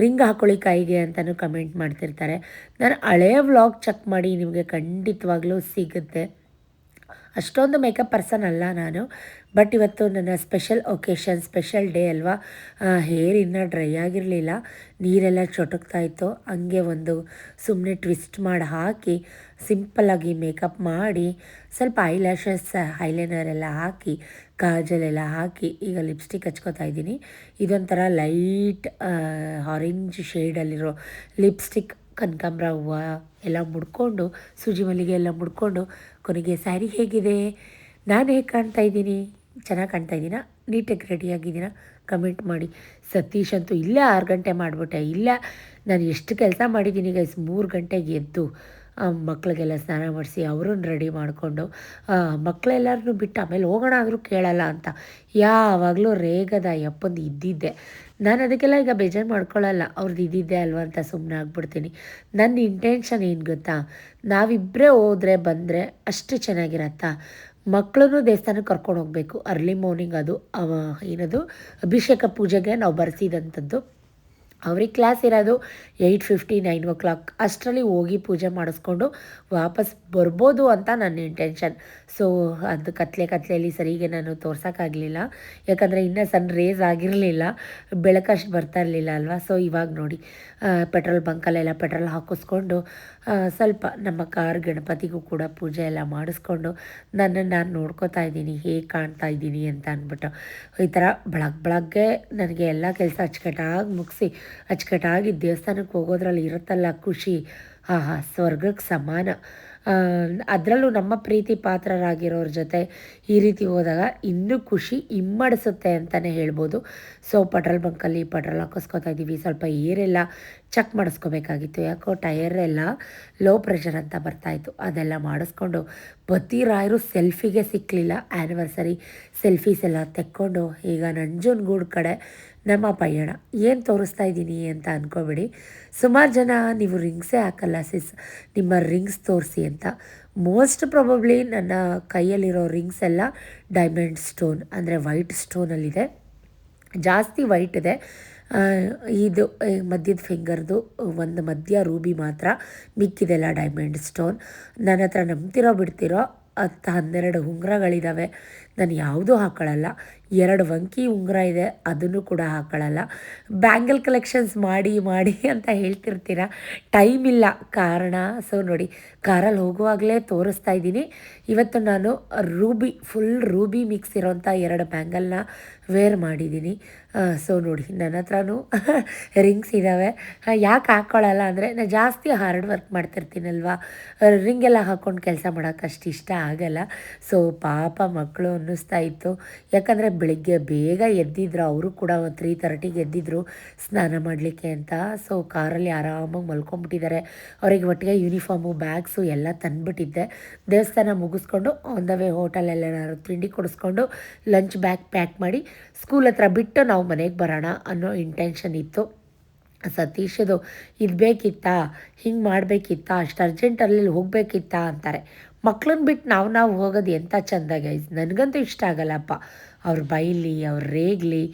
A: ರಿಂಗ್ ಹಾಕ್ಕೊಳ್ಳಿ ಕೈಗೆ ಅಂತಲೂ ಕಮೆಂಟ್ ಮಾಡ್ತಿರ್ತಾರೆ. ನಾನು ಹಳೆಯ ವ್ಲಾಗ್ ಚೆಕ್ ಮಾಡಿ ನಿಮಗೆ ಖಂಡಿತವಾಗ್ಲೂ ಸಿಗುತ್ತೆ. ಅಷ್ಟೊಂದು ಮೇಕಪ್ ಪರ್ಸನ್ ಅಲ್ಲ ನಾನು. ಬಟ್ ಇವತ್ತು ನನ್ನ ಸ್ಪೆಷಲ್ ಒಕೇಶನ್, ಸ್ಪೆಷಲ್ ಡೇ ಅಲ್ವಾ. ಹೇರ್ ಇನ್ನೂ ಡ್ರೈ ಆಗಿರಲಿಲ್ಲ, ನೀರೆಲ್ಲ ಚೊಟಕ್ತಾ ಇತ್ತು. ಹಂಗೆ ಒಂದು ಸುಮ್ಮನೆ ಟ್ವಿಸ್ಟ್ ಮಾಡಿ ಹಾಕಿ ಸಿಂಪಲ್ಲಾಗಿ ಮೇಕಪ್ ಮಾಡಿ, ಸ್ವಲ್ಪ ಐಲ್ಯಾಶಸ್, ಐಲೈನರ್ ಎಲ್ಲ ಹಾಕಿ, ಕಾಜಲೆಲ್ಲ ಹಾಕಿ ಈಗ ಲಿಪ್ಸ್ಟಿಕ್ ಹಚ್ಕೋತಾ ಇದ್ದೀನಿ. ಇದೊಂಥರ ಲೈಟ್ ಆರೆಂಜ್ ಶೇಡಲ್ಲಿರೋ ಲಿಪ್ಸ್ಟಿಕ್. ಕನಕಾಂಬ್ರ ಹೂವು ಎಲ್ಲ ಮುಡ್ಕೊಂಡು, ಸೂಜಿ ಮಲ್ಲಿಗೆ ಎಲ್ಲ ಮುಡ್ಕೊಂಡು, ಕೊನೆಗೆ ಸ್ಯಾರಿ ಹೇಗಿದೆ, ನಾನು ಹೇಗೆ ಕಾಣ್ತಾ ಇದ್ದೀನಿ, ಚೆನ್ನಾಗಿ ಕಾಣ್ತಾ ಇದ್ದೀನಾ? ನೀಟಾಗಿ ರೆಡಿಯಾಗಿದ್ದೀರಾ ಕಮೆಂಟ್ ಮಾಡಿ. ಸತೀಶ್ ಅಂತೂ ಇಲ್ಲೇ 6 ಗಂಟೆ ಮಾಡಿಬಿಟ್ಟೆ, ಇಲ್ಲ ನಾನು ಎಷ್ಟು ಕೆಲಸ ಮಾಡಿದ್ದೀನಿ ಗೈಸ್. 3 ಗಂಟೆಗೆ ಎದ್ದು ಮಕ್ಕಳಿಗೆಲ್ಲ ಸ್ನಾನ ಮಾಡಿಸಿ ಅವ್ರನ್ನ ರೆಡಿ ಮಾಡಿಕೊಂಡು ಮಕ್ಕಳೆಲ್ಲರನ್ನೂ ಬಿಟ್ಟು ಆಮೇಲೆ ಹೋಗೋಣ ಆದರೂ ಕೇಳಲ್ಲ ಅಂತ ಯಾವಾಗಲೂ ರೇಗದ ಯಪ್ಪಂದು ಇದ್ದಿದ್ದೆ. ನಾನು ಅದಕ್ಕೆಲ್ಲ ಈಗ ಬೇಜಾರು ಮಾಡ್ಕೊಳ್ಳಲ್ಲ, ಅವ್ರದ್ದು ಇದ್ದಿದ್ದೆ ಅಲ್ವ ಅಂತ ಸುಮ್ಮನೆ ಆಗ್ಬಿಡ್ತೀನಿ. ನನ್ನ ಇಂಟೆನ್ಷನ್ ಏನು ಗೊತ್ತಾ, ನಾವಿಬ್ಬರೇ ಹೋದರೆ ಬಂದರೆ ಅಷ್ಟು ಚೆನ್ನಾಗಿರತ್ತಾ. ಮಕ್ಕಳನ್ನು ದೇವಸ್ಥಾನಕ್ಕೆ ಕರ್ಕೊಂಡು ಹೋಗಬೇಕು ಅರ್ಲಿ ಮಾರ್ನಿಂಗ್. ಅದು ಏನದು ಅಭಿಷೇಕ ಪೂಜೆಗೆ ನಾವು ಬರೆಸಿದಂಥದ್ದು. ಅವ್ರಿಗೆ ಕ್ಲಾಸ್ ಇರೋದು 8:50 9 o'clock ಅಷ್ಟರಲ್ಲಿ ಹೋಗಿ ಪೂಜೆ ಮಾಡಿಸ್ಕೊಂಡು ವಾಪಸ್ ಬರ್ಬೋದು ಅಂತ ನನ್ನ ಇಂಟೆನ್ಷನ್. ಸೊ ಅದು ಕತ್ಲೆಯಲ್ಲಿ ಸರಿಗೆ ನಾನು ತೋರ್ಸೋಕ್ಕಾಗಲಿಲ್ಲ, ಯಾಕಂದರೆ ಇನ್ನೂ ಸಣ್ಣ ರೇಸ್ ಆಗಿರಲಿಲ್ಲ, ಬೆಳಕಷ್ಟು ಬರ್ತಾ ಇರಲಿಲ್ಲ ಅಲ್ವಾ. ಸೊ ಇವಾಗ ನೋಡಿ ಪೆಟ್ರೋಲ್ ಬಂಕಲ್ಲೆಲ್ಲ ಪೆಟ್ರೋಲ್ ಹಾಕಿಸ್ಕೊಂಡು ಸ್ವಲ್ಪ ನಮ್ಮ ಕಾರ್ ಗಣಪತಿಗೂ ಕೂಡ ಪೂಜೆ ಎಲ್ಲ ಮಾಡಿಸ್ಕೊಂಡು ನನ್ನನ್ನು ನಾನು ನೋಡ್ಕೋತಾ ಇದ್ದೀನಿ ಹೇಗೆ ಕಾಣ್ತಾ ಇದ್ದೀನಿ ಅಂತ ಅಂದ್ಬಿಟ್ಟು. ಈ ಥರ ಬೆಳಗ್ಗೆ ನನಗೆ ಎಲ್ಲ ಕೆಲಸ ಅಚ್ಚುಕಟ್ಟಾಗಿ ಮುಗಿಸಿ ಅಚ್ಚುಕಟ್ಟಾಗಿ ದೇವಸ್ಥಾನಕ್ಕೆ ಹೋಗೋದ್ರಲ್ಲಿ ಇರುತ್ತಲ್ಲ ಖುಷಿ, ಸ್ವರ್ಗಕ್ಕೆ ಸಮಾನ. ಅದರಲ್ಲೂ ನಮ್ಮ ಪ್ರೀತಿ ಪಾತ್ರರಾಗಿರೋರ ಜೊತೆ ಈ ರೀತಿ ಹೋದಾಗ ಇನ್ನೂ ಖುಷಿ ಇಮ್ಮಡಿಸುತ್ತೆ ಅಂತಲೇ ಹೇಳ್ಬೋದು. ಸೊ ಪೆಟ್ರೋಲ್ ಬಂಕಲ್ಲಿ ಪೆಟ್ರೋಲ್ ಹಾಕಿಸ್ಕೊತಾ ಇದ್ದೀವಿ. ಸ್ವಲ್ಪ ಏರೆಲ್ಲ ಚೆಕ್ ಮಾಡಿಸ್ಕೋಬೇಕಾಗಿತ್ತು, ಯಾಕೋ ಟಯರೆಲ್ಲ ಲೋ ಪ್ರೆಷರ್ ಅಂತ ಬರ್ತಾಯಿತ್ತು. ಅದೆಲ್ಲ ಮಾಡಿಸ್ಕೊಂಡು ರಾಯರು ಸೆಲ್ಫಿಗೆ ಸಿಕ್ಕಲಿಲ್ಲ. ಆ್ಯನಿವರ್ಸರಿ ಸೆಲ್ಫೀಸ್ ಎಲ್ಲ ತೆಕ್ಕೊಂಡು ಈಗ ನಂಜನಗೂಡು ಕಡೆ ನಮ್ಮ ಪಯಣ. ಏನು ತೋರಿಸ್ತಾ ಇದ್ದೀನಿ ಅಂತ ಅಂದ್ಕೋಬೇಡಿ. ಸುಮಾರು ಜನ ನೀವು ರಿಂಗ್ಸೇ ಹಾಕಲ್ಲ ಸಿಸ್, ನಿಮ್ಮ ರಿಂಗ್ಸ್ ತೋರಿಸಿ ಅಂತ. ಮೋಸ್ಟ್ ಪ್ರಾಬಬ್ಲಿ ನನ್ನ ಕೈಯಲ್ಲಿರೋ ರಿಂಗ್ಸ್ ಎಲ್ಲ ಡೈಮಂಡ್ ಸ್ಟೋನ್ ಅಂದರೆ ವೈಟ್ ಸ್ಟೋನಲ್ಲಿದೆ, ಜಾಸ್ತಿ ವೈಟ್ ಇದೆ. ಇದು ಮಧ್ಯದ ಫಿಂಗರ್ದು ಒಂದು ಮಧ್ಯ ರೂಬಿ ಮಾತ್ರ, ಮಿಕ್ಕಿದೆಲ್ಲ ಡೈಮಂಡ್ ಸ್ಟೋನ್. ನನ್ನ ಹತ್ರ ನಂಬ್ತಿರೋ ಬಿಡ್ತಿರೋ 10-12 ಉಂಗುರಗಳಿದ್ದಾವೆ, ನಾನು ಯಾವುದೂ ಹಾಕ್ಕೊಳ್ಳಲ್ಲ. 2 ವಂಕಿ ಉಂಗುರ ಇದೆ, ಅದನ್ನು ಕೂಡ ಹಾಕ್ಕೊಳ್ಳಲ್ಲ. ಬ್ಯಾಂಗಲ್ ಕಲೆಕ್ಷನ್ಸ್ ಮಾಡಿ ಅಂತ ಹೇಳ್ತಿರ್ತೀರ, ಟೈಮ್ ಇಲ್ಲ ಕಾರಣ. ಸೊ ನೋಡಿ ಕಾರಲ್ಲಿ ಹೋಗುವಾಗಲೇ ತೋರಿಸ್ತಾ ಇದ್ದೀನಿ. ಇವತ್ತು ನಾನು ಫುಲ್ ರೂಬಿ ಮಿಕ್ಸ್ ಇರೋಂಥ 2 ಬ್ಯಾಂಗಲ್ನ ವೇರ್ ಮಾಡಿದ್ದೀನಿ. ಸೊ ನೋಡಿ ನನ್ನ ಹತ್ರನೂ ರಿಂಗ್ಸ್ ಇದ್ದಾವೆ. ಯಾಕೆ ಹಾಕ್ಕೊಳ್ಳಲ್ಲ ಅಂದರೆ ನಾನು ಜಾಸ್ತಿ ಹಾರ್ಡ್ ವರ್ಕ್ ಮಾಡ್ತಿರ್ತೀನಲ್ವ, ರಿಂಗೆಲ್ಲ ಹಾಕ್ಕೊಂಡು ಕೆಲಸ ಮಾಡೋಕ್ಕೆ ಅಷ್ಟು ಇಷ್ಟ ಆಗಲ್ಲ. ಸೊ ಪಾಪ ಮಕ್ಕಳು ಅನ್ನಿಸ್ತಾ ಇತ್ತು, ಯಾಕಂದರೆ ಬೆಳಿಗ್ಗೆ ಬೇಗ ಎದ್ದಿದ್ರು, ಅವರು ಕೂಡ 3:30ಗೆ ಎದ್ದಿದ್ರು ಸ್ನಾನ ಮಾಡಲಿಕ್ಕೆ ಅಂತ. ಸೊ ಕಾರಲ್ಲಿ ಆರಾಮಾಗಿ ಮಲ್ಕೊಂಬಿಟ್ಟಿದ್ದಾರೆ. ಅವರಿಗೆ ಒಟ್ಟಿಗೆ ಯೂನಿಫಾರ್ಮು ಬ್ಯಾಗ್ಸು ಎಲ್ಲ ತಂದುಬಿಟ್ಟಿದ್ದೆ. ದೇವಸ್ಥಾನ ಮುಗಿಸ್ಕೊಂಡು ಆನ್ ದ ವೇ ಹೋಟೆಲಲ್ಲೇನಾದ್ರು ತಿಂಡಿ ಕೊಡಿಸ್ಕೊಂಡು ಲಂಚ್ ಬ್ಯಾಗ್ ಪ್ಯಾಕ್ ಮಾಡಿ ಸ್ಕೂಲ್ ಹತ್ರ ಬಿಟ್ಟು ನಾವು ಮನೆಗೆ ಬರೋಣ ಅನ್ನೋ ಇಂಟೆನ್ಷನ್ ಇತ್ತು. ಸತೀಶದು ಇದು ಬೇಕಿತ್ತಾ, ಹಿಂಗೆ ಮಾಡಬೇಕಿತ್ತಾ, ಅಷ್ಟು ಅರ್ಜೆಂಟಲ್ಲಿ ಹೋಗಬೇಕಿತ್ತಾ ಅಂತಾರೆ. ಮಕ್ಳನ್ನ ಬಿಟ್ಟು ನಾವು ಹೋಗೋದು ಎಂಥ ಚೆಂದ ಗೈಸ್. ನನಗಂತೂ ಇಷ್ಟ ಆಗಲ್ಲಪ್ಪ, ಅವ್ರು ಬೈಲಿ ಅವ್ರು ರೇಗಲಿ,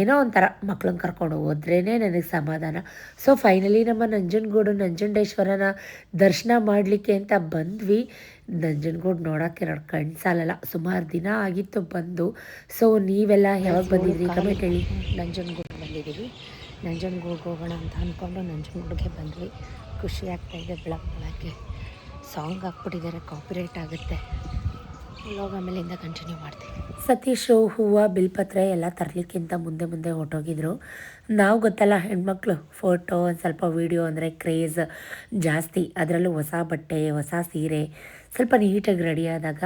A: ಏನೋ ಒಂಥರ ಮಕ್ಳನ್ನ ಕರ್ಕೊಂಡು ಹೋದ್ರೇ ನನಗೆ ಸಮಾಧಾನ. ಸೊ ಫೈನಲಿ ನಮ್ಮ ನಂಜನಗೂಡೇಶ್ವರನ ದರ್ಶನ ಮಾಡಲಿಕ್ಕೆ ಅಂತ ಬಂದ್ವಿ. ನಂಜನಗೂಡು ನೋಡೋಕ್ಕೆ 2 ಕಣ್ಣು ಸಾಲಲ್ಲ, ಸುಮಾರು ದಿನ ಆಗಿತ್ತು ಬಂದು. ಸೊ ನೀವೆಲ್ಲ ಯಾವಾಗ ಬಂದಿದ್ರಿ ಕಮೆಂಟ್ ಹೇಳಿ. ನಂಜನಗೂಡು ಬಂದಿದ್ದೀವಿ, ನಂಜನಗೂಡಿಗೆ ಹೋಗೋಣ ಅಂತ ಅಂದ್ಕೊಂಡು ನಂಜನಗೂಡಿಗೆ ಬಂದ್ವಿ. ಖುಷಿ ಆಗ್ತಾಯಿದೆ. ಬೆಳಗ್ಗೆ ಸಾಂಗ್ ಹಾಕ್ಬಿಟ್ಟಿದ್ದಾರೆ, ಕಾಪಿರೈಟ್ ಆಗುತ್ತೆ. ವ್ಲಾಗ್ ಆಮೇಲಿಂದ ಕಂಟಿನ್ಯೂ ಮಾಡ್ತೀವಿ. ಸತೀಶು ಹೂವು ಬಿಲ್ಪತ್ರೆ ಎಲ್ಲ ತರಲಿಕ್ಕಿಂತ ಮುಂದೆ ಹೊರಟೋಗಿದ್ರು. ನಾವು ಗೊತ್ತಲ್ಲ ಹೆಣ್ಮಕ್ಳು, ಫೋಟೋ ಒಂದು ಸ್ವಲ್ಪ ವೀಡಿಯೋ ಅಂದರೆ ಕ್ರೇಜ್ ಜಾಸ್ತಿ. ಅದರಲ್ಲೂ ಹೊಸ ಬಟ್ಟೆ ಹೊಸ ಸೀರೆ ಸ್ವಲ್ಪ ನೀಟಾಗಿ ರೆಡಿ ಆದಾಗ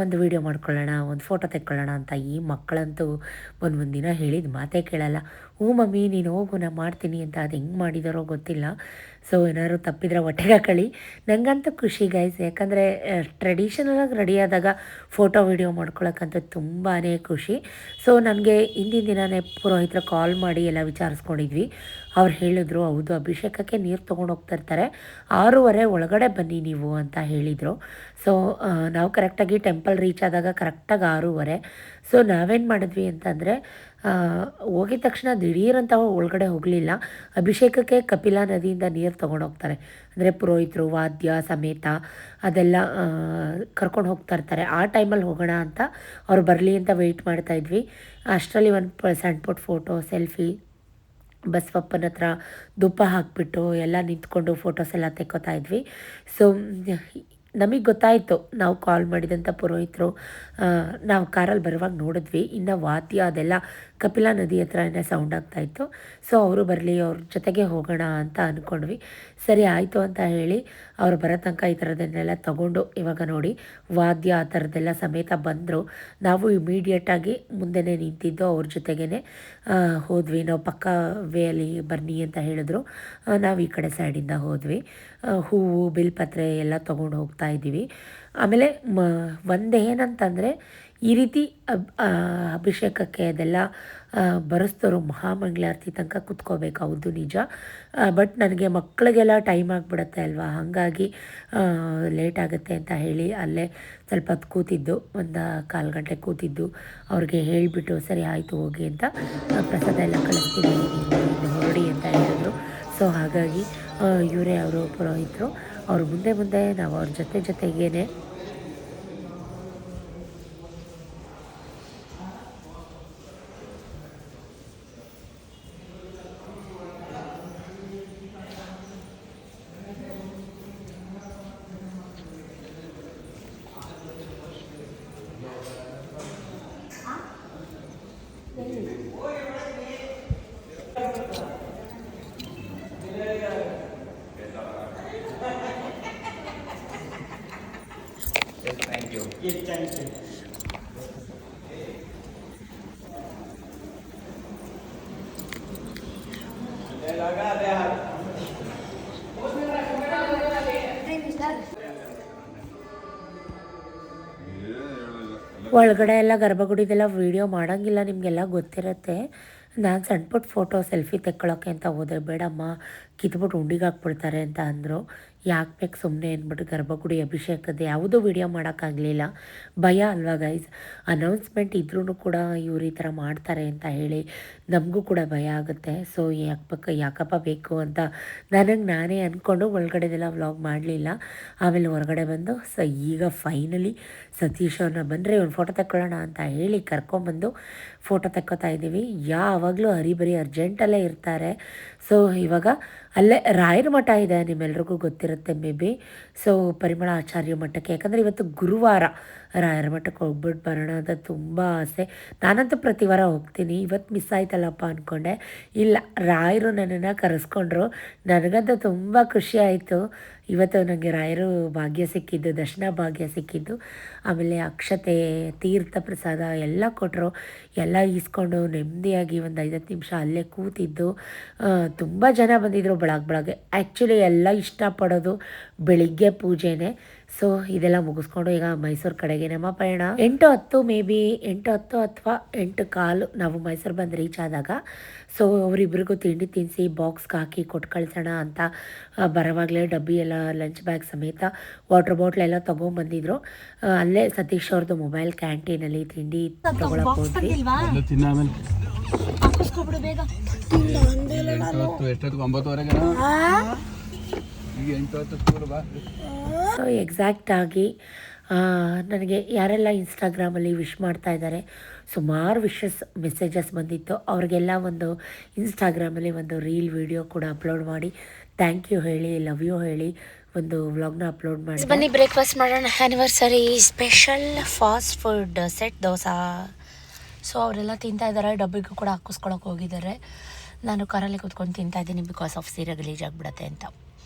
A: ಒಂದು ವೀಡಿಯೋ ಮಾಡ್ಕೊಳ್ಳೋಣ, ಒಂದು ಫೋಟೋ ತೆಕ್ಕೊಳ್ಳೋಣ ಅಂತ. ಈ ಮಕ್ಕಳಂತೂ ಒಂದು ದಿನ ಹೇಳಿದ ಮಾತೇ ಕೇಳಲ್ಲ. ಮಮ್ಮಿ ನೀನು ಹೋಗು ನಾನು ಮಾಡ್ತೀನಿ ಅಂತ. ಅದು ಹೆಂಗೆ ಮಾಡಿದಾರೋ ಗೊತ್ತಿಲ್ಲ. ಸೊ ಏನಾದ್ರು ತಪ್ಪಿದ್ರೆ ಹೊಟ್ಟೆಗೆ ಹಾಕೊಳ್ಳಿ. ನನಗಂತೂ ಖುಷಿ ಗೈಸ್, ಯಾಕಂದರೆ ಟ್ರೆಡಿಷನಲಾಗಿ ರೆಡಿ ಆದಾಗ ಫೋಟೋ ವೀಡಿಯೋ ಮಾಡ್ಕೊಳ್ಳೋಕ್ಕಂತೂ ತುಂಬಾ ಖುಷಿ. ಸೊ ನನಗೆ ಹಿಂದಿನ ದಿನವೇ ಪುರೋಹಿತರು ಕಾಲ್ ಮಾಡಿ ಎಲ್ಲ ವಿಚಾರಿಸ್ಕೊಂಡಿದ್ವಿ. ಅವ್ರು ಹೇಳಿದ್ರು, ಹೌದು ಅಭಿಷೇಕಕ್ಕೆ ನೀರು ತೊಗೊಂಡು ಹೋಗ್ತಿರ್ತಾರೆ, 6:30 ಒಳಗಡೆ ಬನ್ನಿ ನೀವು ಅಂತ ಹೇಳಿದರು. ಸೊ ನಾವು ಕರೆಕ್ಟಾಗಿ ಟೆಂಪಲ್ ರೀಚ್ ಆದಾಗ ಕರೆಕ್ಟಾಗಿ 6:30. ಸೊ ನಾವೇನು ಮಾಡಿದ್ವಿ ಅಂತಂದರೆ ಹೋಗಿದ ತಕ್ಷಣ ದಿಢೀರಂತ ಒಳಗಡೆ ಹೋಗಲಿಲ್ಲ. ಅಭಿಷೇಕಕ್ಕೆ ಕಪಿಲಾ ನದಿಯಿಂದ ನೀರು ತೊಗೊಂಡೋಗ್ತಾರೆ, ಅಂದರೆ ಪುರೋಹಿತರು ವಾದ್ಯ ಸಮೇತ ಅದೆಲ್ಲ ಕರ್ಕೊಂಡು ಹೋಗ್ತಾ ಇರ್ತಾರೆ. ಆ ಟೈಮಲ್ಲಿ ಹೋಗೋಣ ಅಂತ ಅವ್ರು ಬರಲಿ ಅಂತ ವೆಯ್ಟ್ ಮಾಡ್ತಾಯಿದ್ವಿ. ಅಷ್ಟರಲ್ಲಿ ಒಂದು ಸಣ್ಣ ಪುಟ್ಟ ಫೋಟೋ ಸೆಲ್ಫಿ ಬಸವಪ್ಪನ ಹತ್ರ ಧೂಪ ಹಾಕಿಬಿಟ್ಟು ಎಲ್ಲ ನಿಂತ್ಕೊಂಡು ಫೋಟೋಸ್ ಎಲ್ಲ ತೆಕ್ಕೋತಾ ಇದ್ವಿ. ಸೊ ನಮಗೆ ಗೊತ್ತಾಯಿತು, ನಾವು ಕಾಲ್ ಮಾಡಿದಂಥ ಪುರೋಹಿತರು ನಾವು ಕಾರಲ್ಲಿ ಬರುವಾಗ ನೋಡಿದ್ವಿ. ಇನ್ನು ವಾದ್ಯ ಅದೆಲ್ಲ ಕಪಿಲಾ ನದಿ ಹತ್ರನೇ ಸೌಂಡ್ ಆಗ್ತಾಯಿತ್ತು. ಸೊ ಅವರು ಬರಲಿ, ಅವ್ರ ಜೊತೆಗೆ ಹೋಗೋಣ ಅಂತ ಅಂದ್ಕೊಂಡ್ವಿ. ಸರಿ ಆಯಿತು ಅಂತ ಹೇಳಿ ಅವ್ರು ಬರೋ ತನಕ ಈ ಥರದನ್ನೆಲ್ಲ ತಗೊಂಡು ಇವಾಗ ನೋಡಿ ವಾದ್ಯ ಆ ಥರದ್ದೆಲ್ಲ ಸಮೇತ ಬಂದರು. ನಾವು ಇಮಿಡಿಯೇಟಾಗಿ ಮುಂದೆನೇ ನಿಂತಿದ್ದು ಅವ್ರ ಜೊತೆಗೇ ಹೋದ್ವಿ. ನಾವು ಪಕ್ಕ ವೇಯಲ್ಲಿ ಬನ್ನಿ ಅಂತ ಹೇಳಿದ್ರು. ನಾವು ಈ ಕಡೆ ಸೈಡಿಂದ ಹೋದ್ವಿ. ಹೂವು ಬಿಲ್ಪತ್ರೆ ಎಲ್ಲ ತೊಗೊಂಡು ಹೋಗ್ತಾ ಇದ್ದೀವಿ. ಆಮೇಲೆ ಒಂದೇನಂತಂದರೆ ಈ ರೀತಿ ಅಭಿಷೇಕಕ್ಕೆ ಅದೆಲ್ಲ ಬರೆಸ್ತೋರು ಮಹಾಮಂಗಳಾರತಿ ತನಕ ಕುತ್ಕೋಬೇಕು, ಹೌದು ನಿಜ. ಬಟ್ ನನಗೆ ಮಕ್ಕಳಿಗೆಲ್ಲ ಟೈಮ್ ಆಗಿಬಿಡುತ್ತೆ ಅಲ್ವಾ, ಹಾಗಾಗಿ ಲೇಟ್ ಆಗುತ್ತೆ ಅಂತ ಹೇಳಿ ಅಲ್ಲೇ ಸ್ವಲ್ಪ ಹೊತ್ತು ಕೂತಿದ್ದು, ಒಂದು 1/4 ಗಂಟೆ ಕೂತಿದ್ದು. ಅವ್ರಿಗೆ ಹೇಳಿಬಿಟ್ಟು ಸರಿ ಆಯಿತು ಹೋಗಿ ಅಂತ ಪ್ರಸಾದ ಎಲ್ಲ ಕಳಿಸ್ತೀನಿ ನೀವು ಹೊರಡಿ ಅಂತ ಹೇಳಿದ್ರು. ಸೊ ಹಾಗಾಗಿ ಇವರೇ ಅವರು ಪುರೋಹಿತರು, ಅವರು ಮುಂದೆ ನಾವು ಅವ್ರ ಜೊತೆಗೇನೆ ಒಳಗಡೆ ಎಲ್ಲ ಗರ್ಭಗುಡಿದೆಲ್ಲ ವೀಡಿಯೋ ಮಾಡೋಂಗಿಲ್ಲ, ನಿಮಗೆಲ್ಲ ಗೊತ್ತಿರುತ್ತೆ. ನಾನು ಸಣ್ಣ ಪುಟ್ಟ ಫೋಟೋ ಸೆಲ್ಫಿ ತೆಕ್ಕೊಳ್ಳೋಕ್ಕೆ ಅಂತ ಹೋದೆ. ಬೇಡಮ್ಮ ಕಿತ್ಬಿಟ್ಟು ಉಂಡಿಗೆ ಹಾಕ್ಬಿಡ್ತಾರೆ ಅಂತ ಅಂದರು. ಯಾಕೆ ಬೇಕು ಸುಮ್ಮನೆ ಅಂದ್ಬಿಟ್ಟು ಗರ್ಭಗುಡಿ ಅಭಿಷೇಕದ ಯಾವುದೂ ವೀಡಿಯೋ ಮಾಡೋಕ್ಕಾಗಲಿಲ್ಲ. ಭಯ ಅಲ್ವಾ ಗೈಸ್, ಅನೌನ್ಸ್ಮೆಂಟ್ ಇದ್ರೂ ಕೂಡ ಇವ್ರು ಈ ಥರ ಮಾಡ್ತಾರೆ ಅಂತ ಹೇಳಿ ನಮಗೂ ಕೂಡ ಭಯ ಆಗುತ್ತೆ. ಸೊ ಯಾಕಪ್ಪ ಬೇಕು ಅಂತ ನಾನೇ ಅಂದ್ಕೊಂಡು ಒಳಗಡೆದೆಲ್ಲ ವ್ಲಾಗ್ ಮಾಡಲಿಲ್ಲ. ಆಮೇಲೆ ಹೊರಗಡೆ ಬಂದು ಈಗ ಫೈನಲಿ ಸತೀಶ್ ಅವ್ರನ್ನ ಬಂದರೆ ಒಂದು ಫೋಟೋ ತಗೊಳ್ಳೋಣ ಅಂತ ಹೇಳಿ ಕರ್ಕೊಂಬಂದು ಫೋಟೋ ತಕ್ಕೋತಾ ಇದ್ದೀವಿ. ಯಾವಾಗಲೂ ಹರಿಬರಿ ಅರ್ಜೆಂಟಲ್ಲೇ ಇರ್ತಾರೆ. ಸೊ ಇವಾಗ ಅಲ್ಲೇ ರಾಯರ ಮಠ ಇದೆ, ನಿಮ್ಮೆಲ್ರಿಗೂ ಗೊತ್ತಿರುತ್ತೆ ಮೇ ಬಿ. ಸೊ ಪರಿಮಳ ಆಚಾರ್ಯ ಮಠಕ್ಕೆ, ಯಾಕಂದರೆ ಇವತ್ತು ಗುರುವಾರ ರಾಯರ ಮಠಕ್ಕೆ ಹೋಗ್ಬಿಟ್ಟು ಬರೋಣ ಅಂತ ತುಂಬ ಆಸೆ. ನಾನಂತೂ ಪ್ರತಿ ವಾರ ಹೋಗ್ತೀನಿ, ಇವತ್ತು ಮಿಸ್ ಆಯ್ತಲ್ಲಪ್ಪ ಅಂದ್ಕೊಂಡೆ. ಇಲ್ಲ, ರಾಯರು ನನ್ನನ್ನು ಕರೆಸ್ಕೊಂಡ್ರು. ನನಗಂತೂ ತುಂಬ ಖುಷಿ ಆಯಿತು. ಇವತ್ತು ನನಗೆ ರಾಯರು ಭಾಗ್ಯ ಸಿಕ್ಕಿದ್ದು, ದರ್ಶನ ಭಾಗ್ಯ ಸಿಕ್ಕಿದ್ದು. ಆಮೇಲೆ ಅಕ್ಷತೆ, ತೀರ್ಥ ಪ್ರಸಾದ ಎಲ್ಲ ಕೊಟ್ಟರು. ಎಲ್ಲ ಈಸ್ಕೊಂಡು ನೆಮ್ಮದಿಯಾಗಿ ಒಂದು 5-10 ನಿಮಿಷ ಅಲ್ಲೇ ಕೂತಿದ್ದು. ತುಂಬ ಜನ ಬಂದಿದ್ದರು ಬೆಳಗ್ಗೆ. ಆ್ಯಕ್ಚುಲಿ ಎಲ್ಲ ಇಷ್ಟಪಡೋದು ಬೆಳಿಗ್ಗೆ ಪೂಜೆನೇ. ಸೊ ಇದೆಲ್ಲ ಮುಗಿಸ್ಕೊಂಡು ಈಗ ಮೈಸೂರು ಕಡೆಗೆ ನಮ್ಮ ಪಯಣ. 8:10 ಮೇ ಬಿ 8:10 ಅಥವಾ 8:15 ನಾವು ಮೈಸೂರು ಬಂದು ರೀಚ್ ಆದಾಗ. ಸೊ ಅವರಿಬ್ಬರಿಗೂ ತಿಂಡಿ ತಿನ್ನಿಸಿ ಬಾಕ್ಸ್ಗೆ ಹಾಕಿ ಕೊಟ್ಟು ಕಳಿಸೋಣ ಅಂತ ಬರೋವಾಗಲೇ ಡಬ್ಬಿ ಎಲ್ಲ ಲಂಚ್ ಬ್ಯಾಗ್ ಸಮೇತ ವಾಟರ್ ಬಾಟ್ಲೆಲ್ಲ ತೊಗೊಂಬಂದಿದ್ರು. ಅಲ್ಲೇ ಸತೀಶ್ ಅವ್ರದ್ದು ಮೊಬೈಲ್ ಕ್ಯಾಂಟೀನಲ್ಲಿ ತಿಂಡಿ ತೊಗೊಳಕ್ಕೆ ಹೋದ್ವಿ. ಸೊ ಎಕ್ಸಾಕ್ಟಾಗಿ ನನಗೆ ಯಾರೆಲ್ಲ ಇನ್ಸ್ಟಾಗ್ರಾಮಲ್ಲಿ ವಿಶ್ ಮಾಡ್ತಾ ಇದ್ದಾರೆ, ಸುಮಾರು ಮೆಸೇಜಸ್ ಬಂದಿತ್ತು. ಅವ್ರಿಗೆಲ್ಲ ಒಂದು ಇನ್ಸ್ಟಾಗ್ರಾಮಲ್ಲಿ ಒಂದು ರೀಲ್ ವಿಡಿಯೋ ಕೂಡ ಅಪ್ಲೋಡ್ ಮಾಡಿ ಥ್ಯಾಂಕ್ ಯು ಹೇಳಿ, ಲವ್ ಯು ಹೇಳಿ ಒಂದು ವ್ಲಾಗ್ನ ಅಪ್ಲೋಡ್ ಮಾಡಿ. ಬನ್ನಿ ಬ್ರೇಕ್ಫಾಸ್ಟ್ ಮಾಡೋಣ. Anniversary special fast food set dosa. So ಅವರೆಲ್ಲ ತಿಂತಾ ಇದ್ದಾರೆ, ಡಬ್ಬಿಗೂ ಕೂಡ ಹಾಕಿಸ್ಕೊಳಕ್ಕೆ ಹೋಗಿದ್ದಾರೆ. ನಾನು ಕಾರಲ್ಲಿ ಕೂತ್ಕೊಂಡು ತಿಂತಾಯಿದ್ದೀನಿ ಬಿಕಾಸ್ ಆಫ್ ಸೀರೆ ಗಲೀಜ್ ಆಗಿಬಿಡತ್ತೆ ಅಂತ.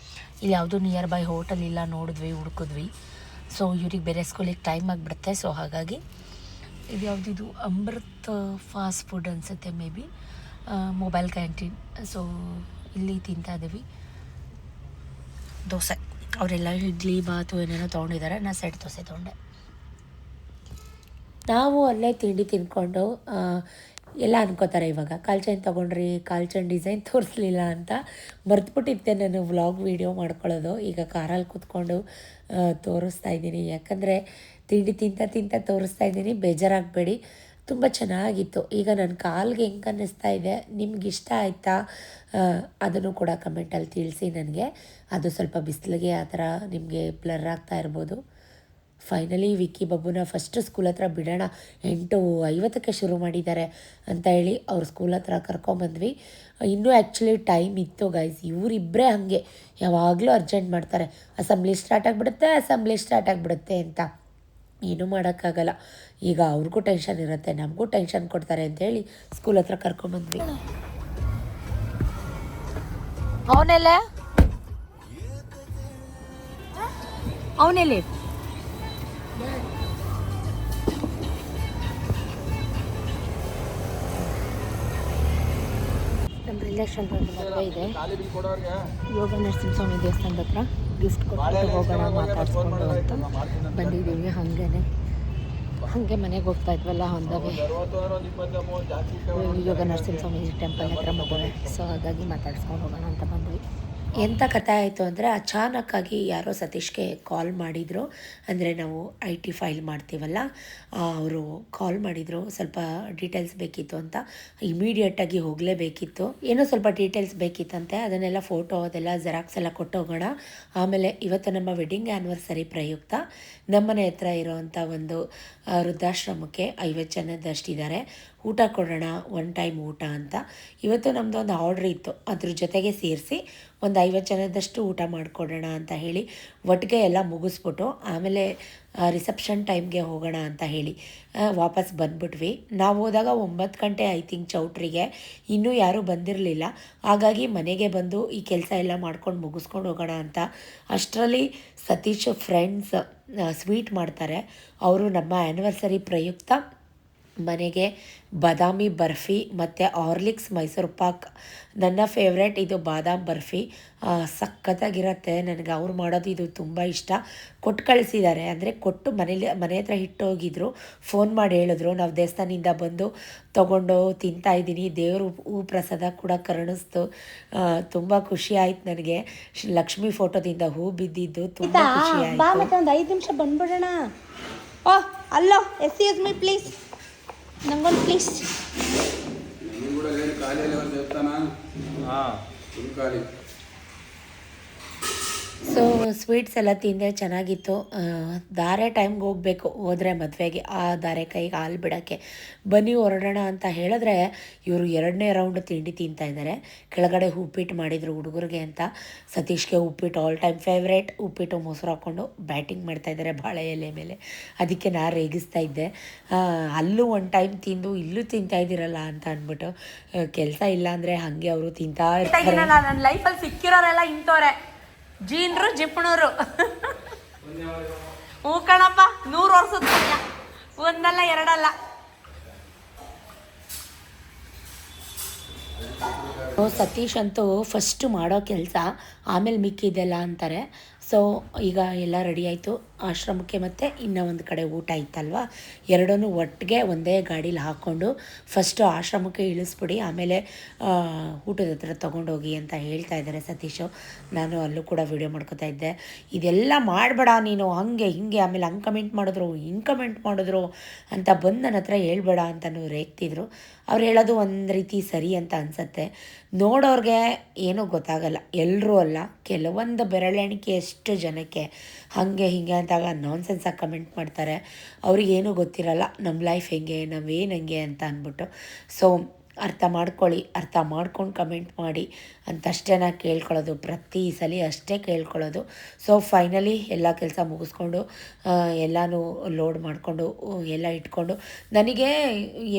A: ಇಲ್ಲಿ ಯಾವುದೂ ನಿಯರ್ ಬೈ ಹೋಟೆಲ್ ಇಲ್ಲ, ನೋಡಿದ್ವಿ, ಹುಡುಕಿದ್ವಿ. ಸೊ ಇವ್ರಿಗೆ ಬೇರೆ ಸ್ಕೂಲಿಗೆ ಟೈಮ್ ಆಗಿಬಿಡುತ್ತೆ. ಸೊ ಹಾಗಾಗಿ ಇದು ಯಾವುದಿದು ಅಮೃತ್ ಫಾಸ್ಟ್ ಫುಡ್ ಅನಿಸುತ್ತೆ may be, mobile canteen. So ಇಲ್ಲಿ ತಿಂತಾ ಇದ್ದೀವಿ ದೋಸೆ. ಅವರೆಲ್ಲ ಇಡ್ಲಿ ಬಾತು ಏನೇನೋ ತೊಗೊಂಡಿದ್ದಾರೆ, ನಾನು ಸೆಟ್ ದೋಸೆ ತೊಗೊಂಡೆ. ನಾವು ಅಲ್ಲೇ ತಿಂಡಿ ತಿಂದ್ಕೊಂಡು ಎಲ್ಲ ಅನ್ಕೋತಾರೆ ಇವಾಗ ಕಾಲ್ ಚೈನ್ ತೊಗೊಂಡ್ರಿ, ಕಾಲ್ ಚೈನ್ ಡಿಸೈನ್ ತೋರಿಸ್ಲಿಲ್ಲ ಅಂತ. ಮರೆತುಬಿಟ್ಟಿದ್ದೆ ನಾನು ವ್ಲಾಗ್ ವೀಡಿಯೋ ಮಾಡ್ಕೊಳ್ಳೋದು. ಈಗ ಕಾರಲ್ಲಿ ಕೂತ್ಕೊಂಡು ತೋರಿಸ್ತಾ ಇದ್ದೀನಿ, ಯಾಕಂದರೆ ತಿಂಡಿ ತಿಂತ ತೋರಿಸ್ತಾ ಇದ್ದೀನಿ, ಬೇಜಾರಾಗಬೇಡಿ. ತುಂಬ ಚೆನ್ನಾಗಿತ್ತು. ಈಗ ನನ್ನ ಕಾಲ್ಗೆ ಹೆಂಗೆ ಅನ್ನಿಸ್ತಾ ಇದೆ, ನಿಮ್ಗೆ ಇಷ್ಟ ಆಯಿತಾ ಅದನ್ನು ಕೂಡ ಕಮೆಂಟಲ್ಲಿ ತಿಳಿಸಿ ನನಗೆ. ಅದು ಸ್ವಲ್ಪ ಬಿಸಿಲಿಗೆ ಆ ಥರ ನಿಮಗೆ ಬ್ಲರ್ ಆಗ್ತಾ ಇರ್ಬೋದು. ಫೈನಲಿ ವಿಕ್ಕಿ ಬಬ್ಬುನ ಫಸ್ಟ್ ಸ್ಕೂಲ್ ಹತ್ರ ಬಿಡೋಣ, 8:50ಕ್ಕೆ ಶುರು ಮಾಡಿದ್ದಾರೆ ಅಂತ ಹೇಳಿ ಅವ್ರ ಸ್ಕೂಲ್ ಹತ್ರ ಕರ್ಕೊಂಬಂದ್ವಿ. ಇನ್ನೂ ಆ್ಯಕ್ಚುಲಿ ಟೈಮ್ ಇತ್ತು ಗೈಸ್. ಇವರಿಬ್ಬರೇ ಹಾಗೆ ಯಾವಾಗಲೂ ಅರ್ಜೆಂಟ್ ಮಾಡ್ತಾರೆ, ಅಸೆಂಬ್ಲಿ ಸ್ಟಾರ್ಟ್ ಆಗಿಬಿಡುತ್ತೆ ಅಂತ. ಏನೂ ಮಾಡೋಕ್ಕಾಗಲ್ಲ. ಈಗ ಅವ್ರಿಗೂ ಟೆನ್ಷನ್ ಇರುತ್ತೆ, ನಮಗೂ ಟೆನ್ಷನ್ ಕೊಡ್ತಾರೆ ಅಂತೇಳಿ ಸ್ಕೂಲ್ ಹತ್ರ ಕರ್ಕೊಂಬಂದ್ವಿ. ಅವನೆಲ್ಲಿ ನಮ್ಮ ರಿಲೇಷನ್ ಮದುವೆ ಇದೆ, ಯೋಗ ನರಸಿಂಹಸ್ವಾಮಿ ದೇವಸ್ಥಾನದ ಹತ್ರ. ಗಿಫ್ಟ್ ಕೊಟ್ಟು ಹೋಗೋಣ ಮಾತಾಡ್ಸ್ಕೊಂಡು ಅಂತ ಬಂದಿದ್ದೀವಿ. ಹಾಗೆ ಮನೆಗೆ ಹೋಗ್ತಾ ಇದ್ವಲ್ಲ, ಹೊಂದವೆ ಯೋಗ ನರಸಿಂಹಸ್ವಾಮಿ ಟೆಂಪಲ್ ಹತ್ರ ಮದುವೆ. ಸೊ ಹಾಗಾಗಿ ಮಾತಾಡ್ಸ್ಕೊಂಡು ಹೋಗೋಣ ಅಂತ ಬಂದ್ವಿ. ಎಂಥ ಕಥೆ ಆಯಿತು ಅಂದರೆ, ಅಚಾನಕ್ಕಾಗಿ ಯಾರೋ ಸತೀಶ್ಗೆ ಕಾಲ್ ಮಾಡಿದರು. ಅಂದರೆ ನಾವು IT ಫೈಲ್ ಮಾಡ್ತೀವಲ್ಲ, ಅವರು ಕಾಲ್ ಮಾಡಿದರು. ಸ್ವಲ್ಪ ಡೀಟೇಲ್ಸ್ ಬೇಕಿತ್ತು ಅಂತ. ಇಮಿಡಿಯೇಟಾಗಿ ಹೋಗಲೇಬೇಕಿತ್ತು. ಏನೋ ಸ್ವಲ್ಪ ಡೀಟೇಲ್ಸ್ ಬೇಕಿತ್ತಂತೆ, ಅದನ್ನೆಲ್ಲ ಫೋಟೋ ಅದೆಲ್ಲ ಜೆರಾಕ್ಸ್ ಎಲ್ಲ ಕೊಟ್ಟು ಹೋಗೋಣ. ಆಮೇಲೆ ಇವತ್ತು ನಮ್ಮ ವೆಡ್ಡಿಂಗ್ ಆ್ಯನಿವರ್ಸರಿ ಪ್ರಯುಕ್ತ ನಮ್ಮನೆ ಹತ್ರ ಇರೋವಂಥ ಒಂದು ವೃದ್ಧಾಶ್ರಮಕ್ಕೆ 50 ಜನದಷ್ಟಿದ್ದಾರೆ, ಊಟ ಕೊಡೋಣ, 1 ಟೈಮ್ ಊಟ ಅಂತ. ಇವತ್ತು ನಮ್ಮದು ಒಂದು ಆರ್ಡ್ರ್ ಇತ್ತು, ಅದ್ರ ಜೊತೆಗೆ ಸೇರಿಸಿ ಒಂದು 50 ಜನದಷ್ಟು ಊಟ ಮಾಡಿಕೊಡೋಣ ಅಂತ ಹೇಳಿ ಒಟ್ಟಿಗೆ ಎಲ್ಲ ಮುಗಿಸ್ಬಿಟ್ಟು ಆಮೇಲೆ ರಿಸೆಪ್ಷನ್ ಟೈಮ್ಗೆ ಹೋಗೋಣ ಅಂತ ಹೇಳಿ ವಾಪಸ್ ಬಂದ್ಬಿಟ್ವಿ. ನಾವು ಹೋದಾಗ 9 ಗಂಟೆ ಐ ಥಿಂಕ್ ಚೌಟ್ರಿಗೆ. ಇನ್ನೂ ಯಾರೂ ಬಂದಿರಲಿಲ್ಲ. ಹಾಗಾಗಿ ಮನೆಗೆ ಬಂದು ಈ ಕೆಲಸ ಎಲ್ಲ ಮಾಡ್ಕೊಂಡು ಮುಗಿಸ್ಕೊಂಡು ಹೋಗೋಣ ಅಂತ. ಅಷ್ಟರಲ್ಲಿ ಸತೀಶ್ ಫ್ರೆಂಡ್ಸ್ ಸ್ವೀಟ್ ಮಾಡ್ತಾರೆ. ಅವರು ನಮ್ಮ ಆ್ಯನಿವರ್ಸರಿ ಪ್ರಯುಕ್ತ ಮನೆಗೆ ಬಾದಾಮಿ ಬರ್ಫಿ ಮತ್ತು ಆರ್ಲಿಕ್ಸ್ ಮೈಸೂರು ಪಾಕ್, ನನ್ನ ಫೇವ್ರೇಟ್ ಇದು ಬಾದಾಮ್ ಬರ್ಫಿ, ಸಖತ್ತಾಗಿರುತ್ತೆ. ನನಗೆ ಅವ್ರು ಮಾಡೋದು ಇದು ತುಂಬ ಇಷ್ಟ. ಕೊಟ್ಟು ಕಳಿಸಿದ್ದಾರೆ, ಅಂದರೆ ಕೊಟ್ಟು ಮನೆ ಹತ್ರ ಇಟ್ಟೋಗಿದ್ರು. ಫೋನ್ ಮಾಡಿ ಹೇಳಿದ್ರು, ನಾವು ದೇವಸ್ಥಾನದಿಂದ ಬಂದು ತೊಗೊಂಡು ತಿಂತಾಯಿದ್ದೀನಿ. ದೇವರು ಹೂ ಪ್ರಸಾದ ಕೂಡ ಕರುಣಿಸ್ತು. ತುಂಬ ಖುಷಿ ಆಯ್ತು ನನಗೆ. ಲಕ್ಷ್ಮಿ ಫೋಟೋದಿಂದ ಹೂ ಬಿದ್ದಿದ್ದು ತುಂಬ ಖುಷಿ ಆಯಿತು.
C: ಮತ್ತೆ ಒಂದು 5 ನಿಮಿಷ ಬಂದ್ಬಿಡೋಣ. ಓಹ್ ಅಲ್ಲೋ, ಎಕ್ಸ್ಕ್ಯೂಸ್ ಮೀ ಪ್ಲೀಸ್, ನಂಗೊಂದು ಪ್ಲೀಸ್.
A: ಸೊ ಸ್ವೀಟ್ಸ್ ಎಲ್ಲ ತಿಂದೆ, ಚೆನ್ನಾಗಿತ್ತು. ಧಾರೆ ಟೈಮ್ಗೆ ಹೋಗಬೇಕು ಹೋದರೆ ಮದುವೆಗೆ, ಆ ಧಾರೆ ಕೈಗೆ ಹಾಲು ಬಿಡೋಕ್ಕೆ. ಬನ್ನಿ ಹೊರಡೋಣ ಅಂತ ಹೇಳಿದ್ರೆ ಇವರು 2ನೇ ರೌಂಡ್ ತಿಂಡಿ ತಿಂತಾಯಿದ್ದಾರೆ. ಕೆಳಗಡೆ ಉಪ್ಪಿಟ್ಟು ಮಾಡಿದರು ಹುಡುಗರಿಗೆ ಅಂತ. ಸತೀಶ್ಗೆ ಉಪ್ಪಿಟ್ಟು ಆಲ್ ಟೈಮ್ ಫೇವ್ರೇಟ್. ಉಪ್ಪಿಟ್ಟು ಮೊಸರು ಹಾಕ್ಕೊಂಡು ಬ್ಯಾಟಿಂಗ್ ಮಾಡ್ತಾಯಿದ್ದಾರೆ ಬಾಳೆ ಎಲೆ ಮೇಲೆ. ಅದಕ್ಕೆ ನಾನು ರೇಗಿಸ್ತಾ ಇದ್ದೆ, ಅಲ್ಲೂ 1 ಟೈಮ್ ತಿಂದು ಇಲ್ಲೂ ತಿಂತಾಯಿದ್ದೀರಲ್ಲ ಅಂತ ಅಂದ್ಬಿಟ್ಟು. ಕೆಲಸ ಇಲ್ಲ ಅಂದರೆ ಹಾಗೆ ಅವರು ತಿಂತಾ ಇರ್ತಾರೆ.
C: ನನ್ನ ಲೈಫಲ್ಲಿ ಸಿಕ್ಕಿರೋರೆಲ್ಲ ಇಂಥವ್ರೆ, ಜೀನ್ರು ಜಿಪ್ಪಣೂರು. ಹ್ಞೂ ಕಣಪ್ಪ, 100 ವರ್ಷದ ಪುಣ್ಯ, ಒಂದಲ್ಲ ಎರಡಲ್ಲ.
A: ಸತೀಶ್ ಅಂತೂ ಫಸ್ಟ್ ಮಾಡೋ ಕೆಲಸ, ಆಮೇಲೆ ಮಿಕ್ಕಿದೆಲ್ಲ ಅಂತಾರೆ. ಸೊ ಈಗ ಎಲ್ಲ ರೆಡಿ ಆಯಿತು. ಆಶ್ರಮಕ್ಕೆ ಮತ್ತು ಇನ್ನೂ ಒಂದು ಕಡೆ ಊಟ ಇತ್ತಲ್ವ, ಎರಡನ್ನೂ ಒಟ್ಟಿಗೆ ಒಂದೇ ಗಾಡೀಲಿ ಹಾಕ್ಕೊಂಡು ಫಸ್ಟು ಆಶ್ರಮಕ್ಕೆ ಇಳಿಸ್ಬಿಡಿ, ಆಮೇಲೆ ಊಟದ ಹತ್ರ ತೊಗೊಂಡೋಗಿ ಅಂತ ಹೇಳ್ತಾ ಇದ್ದಾರೆ ಸತೀಶು. ನಾನು ಅಲ್ಲೂ ಕೂಡ ವಿಡಿಯೋ ಮಾಡ್ಕೋತಾ ಇದ್ದೆ. ಇದೆಲ್ಲ ಮಾಡಬೇಡ ನೀನು, ಹಾಗೆ ಹಿಂಗೆ, ಆಮೇಲೆ ಹಂಗೆ ಕಮೆಂಟ್ ಮಾಡಿದ್ರು ಹಿಂಗೆ ಕಮೆಂಟ್ ಮಾಡಿದ್ರು ಅಂತ ಬಂದು ನನ್ನ ಹತ್ರ ಹೇಳ್ಬೇಡ ಅಂತಲೂ ರೇಗ್ತಿದ್ರು. ಅವ್ರು ಹೇಳೋದು ಒಂದು ರೀತಿ ಸರಿ ಅಂತ ಅನಿಸುತ್ತೆ. ನೋಡೋರಿಗೆ ಏನೂ ಗೊತ್ತಾಗಲ್ಲ, ಎಲ್ಲರೂ ಅಲ್ಲ, ಕೆಲವೊಂದು ಬೆರಳೆಣಿಕೆ ಎಷ್ಟು ಜನಕ್ಕೆ ಹಾಗೆ ಹಿಂಗೆ ಅಂತಾಗ ನಾನ್ಸೆನ್ಸಾಗಿ ಕಮೆಂಟ್ ಮಾಡ್ತಾರೆ. ಅವ್ರಿಗೇನೂ ಗೊತ್ತಿರಲ್ಲ ನಮ್ಮ ಲೈಫ್ ಹೆಂಗೆ, ನಾವೇನು ಹೆಂಗೆ ಅಂತ ಅಂದ್ಬಿಟ್ಟು. ಸೊ ಅರ್ಥ ಮಾಡ್ಕೊಳ್ಳಿ, ಅರ್ಥ ಮಾಡ್ಕೊಂಡು ಕಮೆಂಟ್ ಮಾಡಿ ಅಂತಷ್ಟೇ ನಾನು ಕೇಳ್ಕೊಳ್ಳೋದು, ಪ್ರತಿ ಸಲ ಅಷ್ಟೇ ಕೇಳ್ಕೊಳ್ಳೋದು. ಸೊ ಫೈನಲಿ ಎಲ್ಲ ಕೆಲಸ ಮುಗಿಸ್ಕೊಂಡು ಎಲ್ಲನೂ ಲೋಡ್ ಮಾಡಿಕೊಂಡು ಎಲ್ಲ ಇಟ್ಕೊಂಡು, ನನಗೆ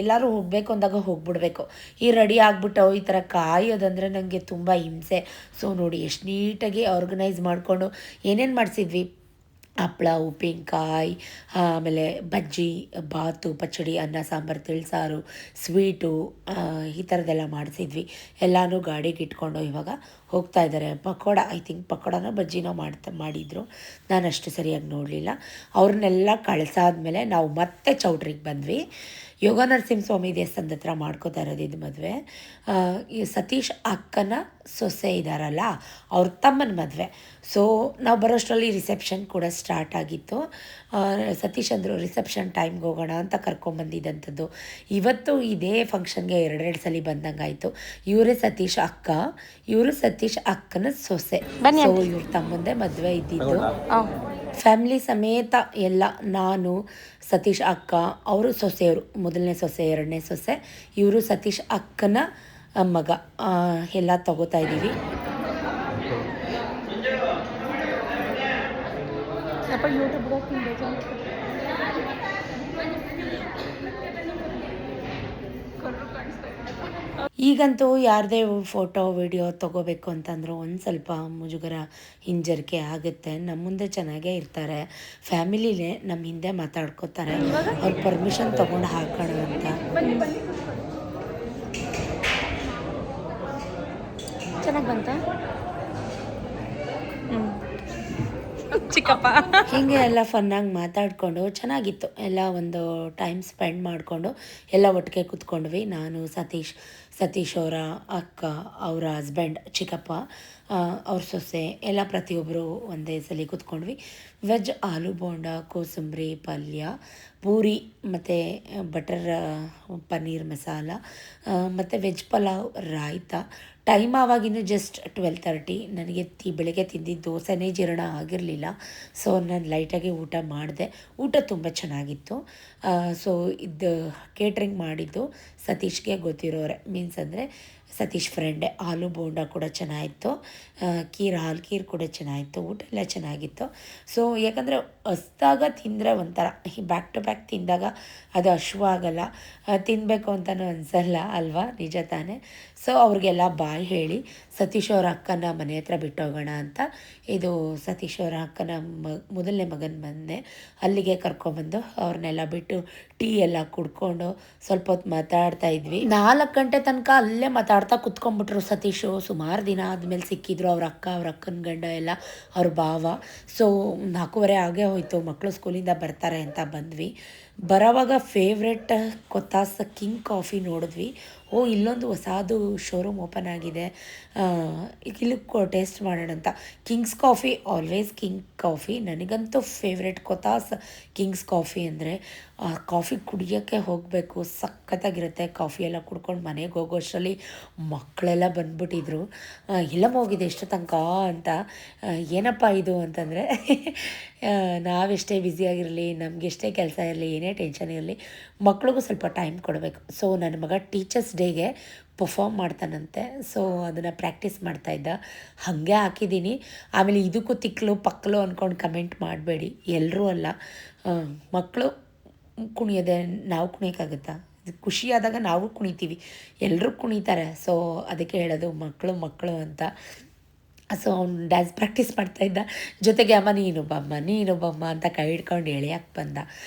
A: ಎಲ್ಲರೂ ಹೋಗಬೇಕು ಅಂದಾಗ ಹೋಗ್ಬಿಡ್ಬೇಕು. ಈ ರೆಡಿ ಆಗಿಬಿಟ್ಟು ಈ ಥರ ಕಾಯೋದಂದರೆ ನನಗೆ ತುಂಬ ಹಿಂಸೆ. ಸೊ ನೋಡಿ ಎಷ್ಟು ನೀಟಾಗಿ ಆರ್ಗನೈಸ್ ಮಾಡಿಕೊಂಡು ಏನೇನು ಮಾಡಿಸಿದ್ವಿ, ಹಪ್ಪಳ, ಉಪ್ಪಿನಕಾಯಿ, ಆಮೇಲೆ ಬಜ್ಜಿ, ಬಾತು, ಪಚ್ಚಡಿ, ಅನ್ನ, ಸಾಂಬಾರು, ತಿಳಿಸಾರು, ಸ್ವೀಟು, ಈ ಥರದ್ದೆಲ್ಲ ಮಾಡಿಸಿದ್ವಿ. ಎಲ್ಲನೂ ಗಾಡಿಗೆ ಇಟ್ಕೊಂಡು ಇವಾಗ ಹೋಗ್ತಾ ಇದ್ದಾರೆ. ಪಕೋಡ, ಐ ಥಿಂಕ್ ಪಕೋಡನೋ ಬಜ್ಜಿನೋ ಮಾಡಿದರು, ನಾನು ಅಷ್ಟು ಸರಿಯಾಗಿ ನೋಡಲಿಲ್ಲ. ಅವ್ರನ್ನೆಲ್ಲ ಕಳಿಸಾದ್ಮೇಲೆ ನಾವು ಮತ್ತೆ ಚೌಟ್ರಿಗೆ ಬಂದ್ವಿ. ಯೋಗ ನರಸಿಂಹಸ್ವಾಮಿ ದೇವಸ್ಥಾನದ ಹತ್ರ ಮಾಡ್ಕೋತಾ ಇರೋದು ಇದು ಮದುವೆ. ಈ ಸತೀಶ್ ಅಕ್ಕನ ಸೊಸೆ ಇದ್ದಾರಲ್ಲ, ಅವ್ರ ತಮ್ಮನ ಮದುವೆ. ಸೊ ನಾವು ಬರೋಷ್ಟರಲ್ಲಿ ರಿಸೆಪ್ಷನ್ ಕೂಡ ಸ್ಟಾರ್ಟ್ ಆಗಿತ್ತು. ಸತೀಶ್ ಅಂದರು ರಿಸೆಪ್ಷನ್ ಟೈಮ್ಗೆ ಹೋಗೋಣ ಅಂತ ಕರ್ಕೊಂಬಂದಿದ್ದಂಥದ್ದು. ಇವತ್ತು ಇದೇ ಫಂಕ್ಷನ್ಗೆ 2 ಸಲ ಬಂದಂಗಾಯಿತು. ಇವರೇ ಸತೀಶ್ ಅಕ್ಕ, ಇವರು ಸತೀಶ್ ಅಕ್ಕನ ಸೊಸೆ. ಸೊ ಇವ್ರ ತಮ್ಮಂದೇ ಮದುವೆ ಇದ್ದಿದ್ದು. ಫ್ಯಾಮಿಲಿ ಸಮೇತ ಎಲ್ಲ ನಾನು ಸತೀಶ್ ಅಕ್ಕ ಅವರು ಸೊಸೆಯವರು, ಮೊದಲನೇ ಸೊಸೆ ಎರಡನೇ ಸೊಸೆ ಇವರು ಸತೀಶ್ ಅಕ್ಕನ ಮಗ ಎಲ್ಲ ತಗೋತಾ ಇದ್ದೀವಿ. ಈಗಂತೂ ಯಾರದೇ ಫೋಟೋ ವಿಡಿಯೋ ತೊಗೋಬೇಕು ಅಂತಂದ್ರು ಒಂದು ಸ್ವಲ್ಪ ಮುಜುಗರ ಹಿಂಜರಿಕೆ ಆಗುತ್ತೆ. ನಮ್ಮ ಮುಂದೆ ಚೆನ್ನಾಗೇ ಇರ್ತಾರೆ, ಫ್ಯಾಮಿಲಿನೇ ನಮ್ಮ ಹಿಂದೆ ಮಾತಾಡ್ಕೋತಾರೆ, ಅವ್ರ ಪರ್ಮಿಷನ್ ತೊಗೊಂಡು ಹಾಕೋಣ ಅಂತ.
C: ಚೆನ್ನಾಗಿ ಬಂತ ಚಿಕ್ಕಪ್ಪ
A: ಹೀಗೆ ಎಲ್ಲ ಫನ್ನಾಗಿ ಮಾತಾಡಿಕೊಂಡು ಚೆನ್ನಾಗಿತ್ತು. ಎಲ್ಲ ಒಂದು ಟೈಮ್ ಸ್ಪೆಂಡ್ ಮಾಡಿಕೊಂಡು ಎಲ್ಲ ಒಟ್ಟಿಗೆ ಕೂತ್ಕೊಂಡ್ವಿ. ನಾನು ಸತೀಶ್ ಅವರ ಅಕ್ಕ, ಅವರ ಹಸ್ಬೆಂಡ್ ಚಿಕ್ಕಪ್ಪ, ಅವ್ರ ಸೊಸೆ ಎಲ್ಲ ಪ್ರತಿಯೊಬ್ಬರು ಒಂದೇ ಸಲ ಕೂತ್ಕೊಂಡ್ವಿ. ವೆಜ್ ಆಲೂ ಬೋಂಡ, ಕೋಸಂಬರಿ ಪಲ್ಯ, ಪೂರಿ ಮತ್ತು ಬಟರ್ ಪನ್ನೀರ್ ಮಸಾಲ ಮತ್ತು ವೆಜ್ ಪಲಾವ್, ರಾಯ್ತ. ಟೈಮ್ ಆವಾಗಿನ್ನು ಜಸ್ಟ್ 12:30. ನನಗೆ ಬೆಳಗ್ಗೆ ತಿಂದಿದ್ದು ದೋಸೆನೇ ಜೀರ್ಣ ಆಗಿರಲಿಲ್ಲ. ಸೊ ನಾನು ಲೈಟಾಗಿ ಊಟ ಮಾಡಿದೆ. ಊಟ ತುಂಬ ಚೆನ್ನಾಗಿತ್ತು. ಸೊ ಇದು ಕೇಟ್ರಿಂಗ್ ಮಾಡಿದ್ದು ಸತೀಶ್ಗೆ ಗೊತ್ತಿರೋರೆ, ಮೀನ್ಸ್ ಅಂದರೆ ಸತೀಶ್ ಫ್ರೆಂಡೇ. ಆಲೂ ಬೋಂಡ ಕೂಡ ಚೆನ್ನಾಗಿತ್ತು, ಹಾಲು ಖೀರ್ ಕೂಡ ಚೆನ್ನಾಗಿತ್ತು, ಊಟ ಎಲ್ಲ ಚೆನ್ನಾಗಿತ್ತು. ಸೊ ಯಾಕಂದರೆ ಹಸ್ದಾಗ ತಿಂದರೆ ಒಂಥರ, ಬ್ಯಾಕ್ ಟು ಬ್ಯಾಕ್ ತಿಂದಾಗ ಅದು ಹಶ್ವಾಗಲ್ಲ, ತಿನ್ನಬೇಕು ಅಂತಲೂ ಅನಿಸಲ್ಲ ಅಲ್ವಾ, ನಿಜ ತಾನೇ. ಸೊ ಅವ್ರಿಗೆಲ್ಲ ಬಾಯ್ ಹೇಳಿ ಸತೀಶ್ ಅವರ ಅಕ್ಕನ ಮನೆ ಹತ್ರ ಬಿಟ್ಟೋಗೋಣ ಅಂತ ಇದು ಸತೀಶ್ ಅವರ ಅಕ್ಕನ ಮೊದಲನೇ ಮಗನ ಮನೆ ಅಲ್ಲಿಗೆ ಕರ್ಕೊಂಬಂದು ಅವ್ರನ್ನೆಲ್ಲ ಬಿಟ್ಟು ಟೀ ಎಲ್ಲ ಕುಡ್ಕೊಂಡು ಸ್ವಲ್ಪ ಹೊತ್ತು ಮಾತಾಡ್ತಾ ಇದ್ವಿ. 4 ಗಂಟೆ ತನಕ ಅಲ್ಲೇ ಮಾತಾಡ್ತಾ ಕುತ್ಕೊಂಡ್ಬಿಟ್ರು ಸತೀಶು. ಸುಮಾರು ದಿನ ಆದಮೇಲೆ ಸಿಕ್ಕಿದ್ರು ಅವ್ರ ಅಕ್ಕ, ಅವ್ರ ಅಕ್ಕನ ಗಂಡ ಎಲ್ಲ, ಅವ್ರ ಭಾವ. ಸೊ 4:15 ಆಗೇ ಹೋಯಿತು, ಮಕ್ಕಳು ಸ್ಕೂಲಿಂದ ಬರ್ತಾರೆ ಅಂತ ಬಂದ್ವಿ. ಬರೋವಾಗ ಫೇವ್ರೆಟ್ ಕೊತ್ತಾಸ್ ಕಿಂಗ್ ಕಾಫಿ ನೋಡಿದ್ವಿ. ಇಲ್ಲೊಂದು ಹೊಸದು ಶೋರೂಮ್ ಓಪನ್ ಆಗಿದೆ, ಇಲ್ಲಿಗೆ ಟೇಸ್ಟ್ ಮಾಡೋಣ ಅಂತ. Kings coffee, always king coffee. ನನಗಂತೂ ಫೇವ್ರೆಟ್ ಕೊತ್ತಾಸ್ ಕಿಂಗ್ಸ್ ಕಾಫಿ ಅಂದರೆ. ಕಾಫಿ ಕುಡಿಯೋಕ್ಕೆ ಹೋಗಬೇಕು, ಸಖತ್ತಾಗಿರುತ್ತೆ. ಕಾಫಿ ಎಲ್ಲ ಕುಡ್ಕೊಂಡು ಮನೆಗೆ ಹೋಗೋ ಅಷ್ಟರಲ್ಲಿ ಮಕ್ಕಳೆಲ್ಲ ಬಂದ್ಬಿಟ್ಟಿದ್ರು. ಎಲ್ಲಮ್ಮ ಹೋಗಿದೆ ಎಷ್ಟು ತನಕ ಅಂತ. ಏನಪ್ಪ ಇದು ಅಂತಂದರೆ ನಾವೆಷ್ಟೇ ಬ್ಯುಸಿಯಾಗಿರಲಿ, ನಮಗೆಷ್ಟೇ ಕೆಲಸ ಇರಲಿ, ಏನೇ ಟೆನ್ಷನ್ ಇರಲಿ, ಮಕ್ಳಿಗೂ ಸ್ವಲ್ಪ ಟೈಮ್ ಕೊಡಬೇಕು. ಸೊ ನನ್ನ ಮಗ ಟೀಚರ್ಸ್ ಡೇಗೆ ಪರ್ಫಾರ್ಮ್ ಮಾಡ್ತಾನಂತೆ. ಸೊ ಅದನ್ನು ಪ್ರಾಕ್ಟೀಸ್ ಮಾಡ್ತಾಯಿದ್ದ, ಹಾಗೆ ಹಾಕಿದ್ದೀನಿ. ಆಮೇಲೆ ಇದಕ್ಕೂ ತಿಕ್ಕಲು ಪಕ್ಕಲು ಅಂದ್ಕೊಂಡು ಕಮೆಂಟ್ ಮಾಡಬೇಡಿ, ಎಲ್ಲರೂ ಅಲ್ಲ. ಮಕ್ಕಳು ಕುಣಿಯೋದೆ ನಾವು ಕುಣಿಯೋಕ್ಕಾಗುತ್ತಾ? ಖುಷಿಯಾದಾಗ ನಾವು ಕುಣಿತೀವಿ, ಎಲ್ಲರೂ ಕುಣಿತಾರೆ. ಸೊ ಅದಕ್ಕೆ ಹೇಳೋದು ಮಕ್ಕಳು ಅಂತ. ಸೊ ಅವ್ನು ಡ್ಯಾನ್ಸ್ ಪ್ರಾಕ್ಟೀಸ್ ಮಾಡ್ತಾಯಿದ್ದ, ಜೊತೆಗೆ ಅಮ್ಮ ನೀನು ಬಮ್ಮ ಅಂತ ಕೈ ಹಿಡ್ಕೊಂಡು ಎಳೆಯಕ್ಕೆ ಬಂದ.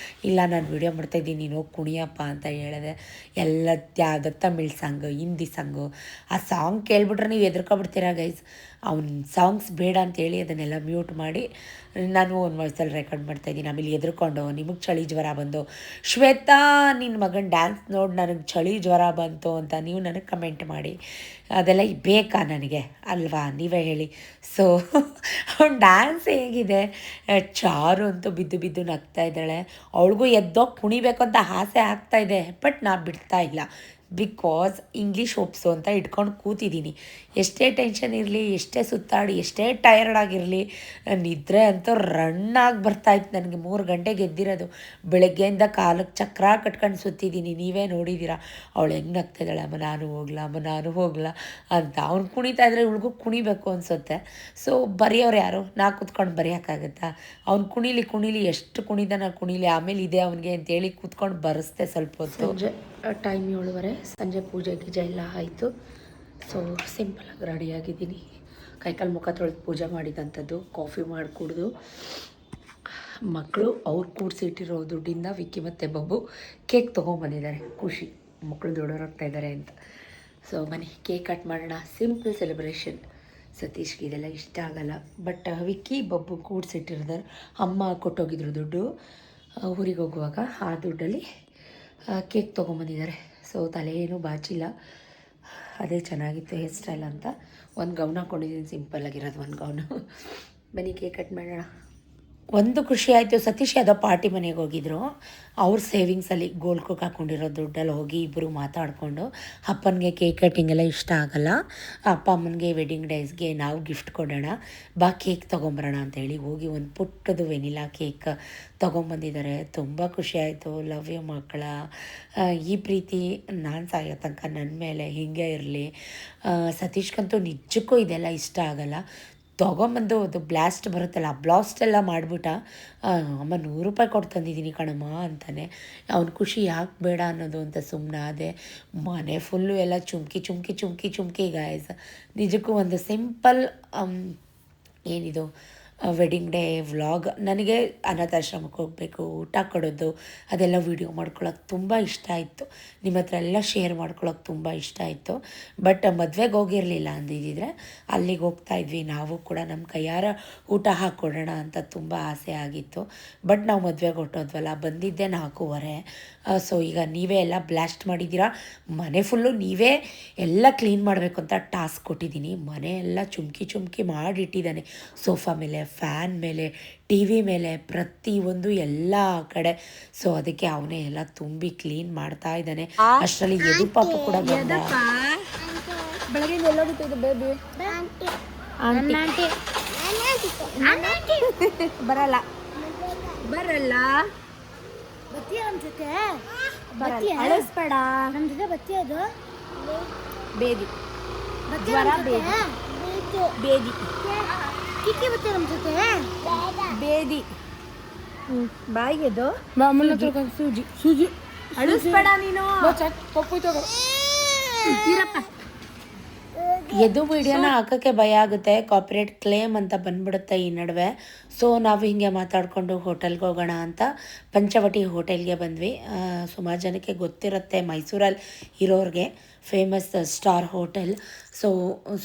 A: ಇಲ್ಲ ನಾನು ವಿಡಿಯೋ ಮಾಡ್ತಾಯಿದ್ದೀನಿ, ನೀನು ಹೋಗಿ ಕುಣಿಯಪ್ಪ ಅಂತ ಹೇಳಿದೆ. ಎಲ್ಲ ಯಾವುದೋ ತಮಿಳ್ ಸಾಂಗು, ಹಿಂದಿ ಸಾಂಗು, ಆ ಸಾಂಗ್ ಕೇಳ್ಬಿಟ್ರೆ ನೀವು ಹೆದರ್ಕೊಬಿಡ್ತೀರಾ ಗೈಸ್. ಅವ್ನ ಸಾಂಗ್ಸ್ ಬೇಡ ಅಂತೇಳಿ ಅದನ್ನೆಲ್ಲ ಮ್ಯೂಟ್ ಮಾಡಿ ನಾನು ಒಂದು ವಾಯ್ಸಲ್ಲಿ ರೆಕಾರ್ಡ್ ಮಾಡ್ತಾಯಿದ್ದೀನಿ. ಆಮೇಲೆ ಹೆದರ್ಕೊಂಡು ನಿಮಗೆ ಚಳಿ ಜ್ವರ ಬಂದು, ಶ್ವೇತಾ ನಿನ್ನ ಮಗನ ಡ್ಯಾನ್ಸ್ ನೋಡಿ ನನಗೆ ಚಳಿ ಜ್ವರ ಬಂತು ಅಂತ ನೀವು ನನಗೆ ಕಮೆಂಟ್ ಮಾಡಿ. ಅದೆಲ್ಲ ಬೇಕಾ ನನಗೆ ಅಲ್ವಾ, ನೀವೇ ಹೇಳಿ. ಸೊ ಅವ್ನ ಡ್ಯಾನ್ಸ್ ಹೇಗಿದೆ. ಚಾರು ಅಂತೂ ಬಿದ್ದು ನಗ್ತಾ ಇದ್ದಾಳೆ. ಅವಳಿಗೂ ಎದ್ದೋಗಿ ಕುಣಿಬೇಕು ಅಂತ ಆಸೆ ಆಗ್ತಾಯಿದೆ, ಬಟ್ ನಾ ಬಿಡ್ತಾ ಇಲ್ಲ. ಬಿಕಾಸ್ ಇಂಗ್ಲೀಷ್ ಒಪ್ಸು ಅಂತ ಇಟ್ಕೊಂಡು ಕೂತಿದ್ದೀನಿ. ಎಷ್ಟೇ ಟೆನ್ಷನ್ ಇರಲಿ, ಎಷ್ಟೇ ಸುತ್ತಾಡಿ, ಎಷ್ಟೇ ಟಯರ್ಡ್ ಆಗಿರಲಿ, ನಿದ್ರೆ ಅಂತೂ ರಣ್ಣಾಗಿ ಬರ್ತಾಯಿತ್ತು ನನಗೆ. 3 ಗಂಟೆಗೆ ಎದ್ದಿರೋದು, ಬೆಳಗ್ಗೆಯಿಂದ ಕಾಲಕ್ಕೆ ಚಕ್ರ ಕಟ್ಕೊಂಡು ಸುತ್ತಿದ್ದೀನಿ, ನೀವೇ ನೋಡಿದ್ದೀರಾ. ಅವಳು ಹೆಂಗೆ ನಗ್ತಾಯಿದ್ದಾಳೆ, ಅಮ್ಮ ನಾನು ಹೋಗ್ಲಾ ಅಂತ. ಅವ್ನು ಕುಣಿತಾ ಇದ್ರೆ ಇವಳಿಗೂ ಕುಣಿಬೇಕು ಅನಿಸುತ್ತೆ. ಸೊ ಬರೆಯೋರು ಯಾರು, ನಾ ಕೂತ್ಕೊಂಡು ಬರೆಯೋಕ್ಕಾಗತ್ತಾ? ಅವ್ನು ಕುಣೀಲಿ, ಎಷ್ಟು ಕುಣಿದಾನ ಕುಣೀಲಿ, ಆಮೇಲೆ ಇದೆ ಅವನಿಗೆ ಅಂತೇಳಿ ಕೂತ್ಕೊಂಡು ಬರೆಸ್ದೆ ಸ್ವಲ್ಪ ಹೊತ್ತು. ಟೈಮ್ 7:30, ಸಂಜೆ ಪೂಜೆ ಗೀಜೆ ಎಲ್ಲ ಆಯಿತು. ಸೊ ಸಿಂಪಲಾಗಿ ರೆಡಿಯಾಗಿದ್ದೀನಿ. ಕೈಕಾಲು ಮುಖ ತೊಳೆದು ಪೂಜೆ ಮಾಡಿದಂಥದ್ದು, ಕಾಫಿ ಮಾಡಿ ಕುಡಿದು, ಮಕ್ಕಳು ಅವ್ರು ಕೂಡಿಸಿಟ್ಟಿರೋ ದುಡ್ಡಿಂದ ವಿಕ್ಕಿ ಮತ್ತು ಬಬ್ಬು ಕೇಕ್ ತೊಗೊಂಬಂದಿದ್ದಾರೆ. ಖುಷಿ, ಮಕ್ಕಳು ದೊಡ್ಡವರಾಗ್ತಾ ಇದ್ದಾರೆ ಅಂತ. ಸೊ ಬನ್ನಿ ಕೇಕ್ ಕಟ್ ಮಾಡೋಣ. Simple celebration. ಸತೀಶ್ಗೆ ಇದೆಲ್ಲ ಇಷ್ಟ ಆಗಲ್ಲ, ಬಟ್ ವಿಕ್ಕಿ ಬಬ್ಬು ಕೂಡಿಸಿಟ್ಟಿರ್ತಾರೆ. ಅಮ್ಮ ಕೊಟ್ಟೋಗಿದ್ರು ದುಡ್ಡು ಊರಿಗೆ ಹೋಗುವಾಗ, ಆ ದುಡ್ಡಲ್ಲಿ ಕೇಕ್ ತೊಗೊಂಬಂದಿದ್ದಾರೆ. ಸೊ ತಲೆ ಏನೂ ಬಾಚಿಲ್ಲ, ಅದೇ ಚೆನ್ನಾಗಿತ್ತು ಹೇರ್ ಸ್ಟೈಲ್ ಅಂತ. ಒಂದು ಗೌನ್ ಹಾಕ್ಕೊಂಡಿದ್ದೀನಿ, ಸಿಂಪಲ್ಲಾಗಿರೋದು ಒಂದು ಗೌನು. ಬನ್ನಿ ಕೇಕ್ ಕಟ್ ಮಾಡೋಣ. ಒಂದು ಖುಷಿ ಆಯಿತು, ಸತೀಶ್ ಯಾವುದೋ ಪಾರ್ಟಿ ಮನೆಗೆ ಹೋಗಿದ್ರು. ಅವ್ರ ಸೇವಿಂಗ್ಸಲ್ಲಿ ಗೋಲ್ಡ್ ಕುಕ್ ಹಾಕ್ಕೊಂಡಿರೋ ದುಡ್ಡಲ್ಲಿ ಹೋಗಿ ಇಬ್ಬರು ಮಾತಾಡಿಕೊಂಡು, ಅಪ್ಪನಿಗೆ ಕೇಕ್ ಕಟ್ಟಿಂಗ್ ಎಲ್ಲ ಇಷ್ಟ ಆಗಲ್ಲ, ಅಪ್ಪ ಅಮ್ಮನಿಗೆ ವೆಡ್ಡಿಂಗ್ ಡೇಸ್ಗೆ ನಾವು ಗಿಫ್ಟ್ ಕೊಡೋಣ, ಬಾ ಕೇಕ್ ತೊಗೊಂಬರೋಣ ಅಂತೇಳಿ ಹೋಗಿ ಒಂದು ಪುಟ್ಟದು ವೆನಿಲಾ ಕೇಕ್ ತೊಗೊಂಬಂದಿದ್ದಾರೆ. ತುಂಬ ಖುಷಿ ಆಯಿತು. ಲವ್ ಯು ಮಕ್ಕಳ, ಈ ಪ್ರೀತಿ ನಾನು ಸಾಯೋ ತನಕ ನನ್ನ ಮೇಲೆ ಹೀಗೆ ಇರಲಿ. ಸತೀಶ್ಗಂತೂ ನಿಜಕ್ಕೂ ಇದೆಲ್ಲ ಇಷ್ಟ ಆಗಲ್ಲ. ತೊಗೊಂಬಂದು ಅದು ಬ್ಲಾಸ್ಟ್ ಬರುತ್ತಲ್ಲ, ಆ ಬ್ಲಾಸ್ಟ್ ಎಲ್ಲ ಮಾಡಿಬಿಟ್ಟ. ಅಮ್ಮ 100 ರೂಪಾಯಿ ಕೊಟ್ಟು ತಂದಿದ್ದೀನಿ ಕಣಮ್ಮ ಅಂತಾನೆ. ಅವ್ನ ಖುಷಿ ಯಾಕೆ ಬೇಡ ಅನ್ನೋದು ಅಂತ ಸುಮ್ಮನಾದೆ. ಮನೆ ಫುಲ್ಲು ಎಲ್ಲ ಚುಮ್ಕಿ ಚುಮ್ಕಿ ಚುಮ್ಕಿ ಚುಮ್ಕಿ ಗಾಯ್ಸ್. ನಿಜಕ್ಕೂ ಒಂದು ಸಿಂಪಲ್ ಏನಿದು ವೆಡ್ಡಿಂಗ್ ಡೇ ವ್ಲಾಗ್. ನನಗೆ ಅನಾಥಾಶ್ರಮಕ್ಕೆ ಹೋಗಬೇಕು, ಊಟ ಕೊಡೋದು, ಅದೆಲ್ಲ ವೀಡಿಯೋ ಮಾಡ್ಕೊಳ್ಳೋಕೆ ತುಂಬ ಇಷ್ಟ ಆಯಿತು. ನಿಮ್ಮ ಹತ್ರ ಎಲ್ಲ ಶೇರ್ ಮಾಡ್ಕೊಳ್ಳೋಕೆ ತುಂಬ ಇಷ್ಟ ಆಯಿತು. ಬಟ್ ಮದುವೆಗೆ ಹೋಗಿರಲಿಲ್ಲ ಅಂದಿದ್ದರೆ ಅಲ್ಲಿಗೆ ಹೋಗ್ತಾಯಿದ್ವಿ ನಾವು ಕೂಡ, ನಮ್ಮ ಕೈಯಾರ ಊಟ ಹಾಕ್ಕೊಡೋಣ ಅಂತ ತುಂಬ ಆಸೆ ಆಗಿತ್ತು. ಬಟ್ ನಾವು ಮದುವೆಗೆ ಹೊಟ್ಟೋದ್ವಲ್ಲ, ಬಂದಿದ್ದೆ 4:15. ಸೊ ಈಗ ನೀವೇ ಎಲ್ಲ ಬ್ಲಾಸ್ಟ್ ಮಾಡಿದ್ದೀರಾ. ಮನೆ ಫುಲ್ಲು ನೀವೇ ಎಲ್ಲ ಕ್ಲೀನ್ ಮಾಡಬೇಕು ಅಂತ ಟಾಸ್ಕ್ ಕೊಟ್ಟಿದ್ದೀನಿ. ಮನೆ ಎಲ್ಲ ಚುಮ್ಕಿ ಚುಮ್ಕಿ ಮಾಡಿಟ್ಟಿದ್ದಾನೆ, ಸೋಫಾ ಮೇಲೆ, ಫ್ಯಾನ್ ಮೇಲೆ, ಟಿ ವಿ ಮೇಲೆ, ಪ್ರತಿಯೊಂದು ಎಲ್ಲ ಕಡೆ. ಸೊ ಅದಕ್ಕೆ ಅವನೇ ಎಲ್ಲ ತುಂಬಿ ಕ್ಲೀನ್ ಮಾಡ್ತಾ ಇದ್ದಾನೆ. ಅಷ್ಟರಲ್ಲಿ ಯದು ಪಾಪ ಕೂಡ ಬಂದ.
C: ಬೆಳಗ್ಗೆ ಎಲ್ಲೋಗಿತ್ತು ಇದು ಬೇಬಿ? ಬರಲ್ಲ ಬರಲ್ಲ
D: ಬತ್ತಿ ನಮ್ಮ ಜೊತೆ
C: ಅಳಿಸ್ಬೇಡ.
D: ನಮ್ಮ ಜೊತೆ ಬತ್ತಿ ಅದು
C: ಬೇದಿ
D: ಬತ್ತಿ
C: ಜ್ವರ,
D: ನಮ್ ಜೊತೆ.
C: ಬೇದಿ
D: ಕಿಕ್ಕಿ ಬತ್ತಿ ನಮ್ಮ ಜೊತೆ
C: ಬೇದಿ. ಬಾಯಿಗೆದು
D: ಮಾಮೂಲಿ ಸೂಜಿ ಸೂಜಿ
C: ಅಳಿಸ್ಬೇಡ ನೀನು.
D: ಇರಪ್ಪ
A: ಎದು ವೀಡಿಯೋನ ಹಾಕೋಕ್ಕೆ ಭಯ ಆಗುತ್ತೆ, ಕಾಪಿರೇಟ್ ಕ್ಲೇಮ್ ಅಂತ ಬಂದ್ಬಿಡುತ್ತೆ ಈ ನಡುವೆ. ಸೊ ನಾವು ಹಿಂಗೆ ಮಾತಾಡಿಕೊಂಡು ಹೋಟೆಲ್ಗೆ ಹೋಗೋಣ ಅಂತ ಪಂಚವಟಿ ಹೋಟೆಲ್ಗೆ ಬಂದ್ವಿ. ಸುಮಾರು ಜನಕ್ಕೆ ಗೊತ್ತಿರುತ್ತೆ, ಮೈಸೂರಲ್ಲಿ ಇರೋರಿಗೆ ಫೇಮಸ್ ಸ್ಟಾರ್ ಹೋಟೆಲ್. ಸೊ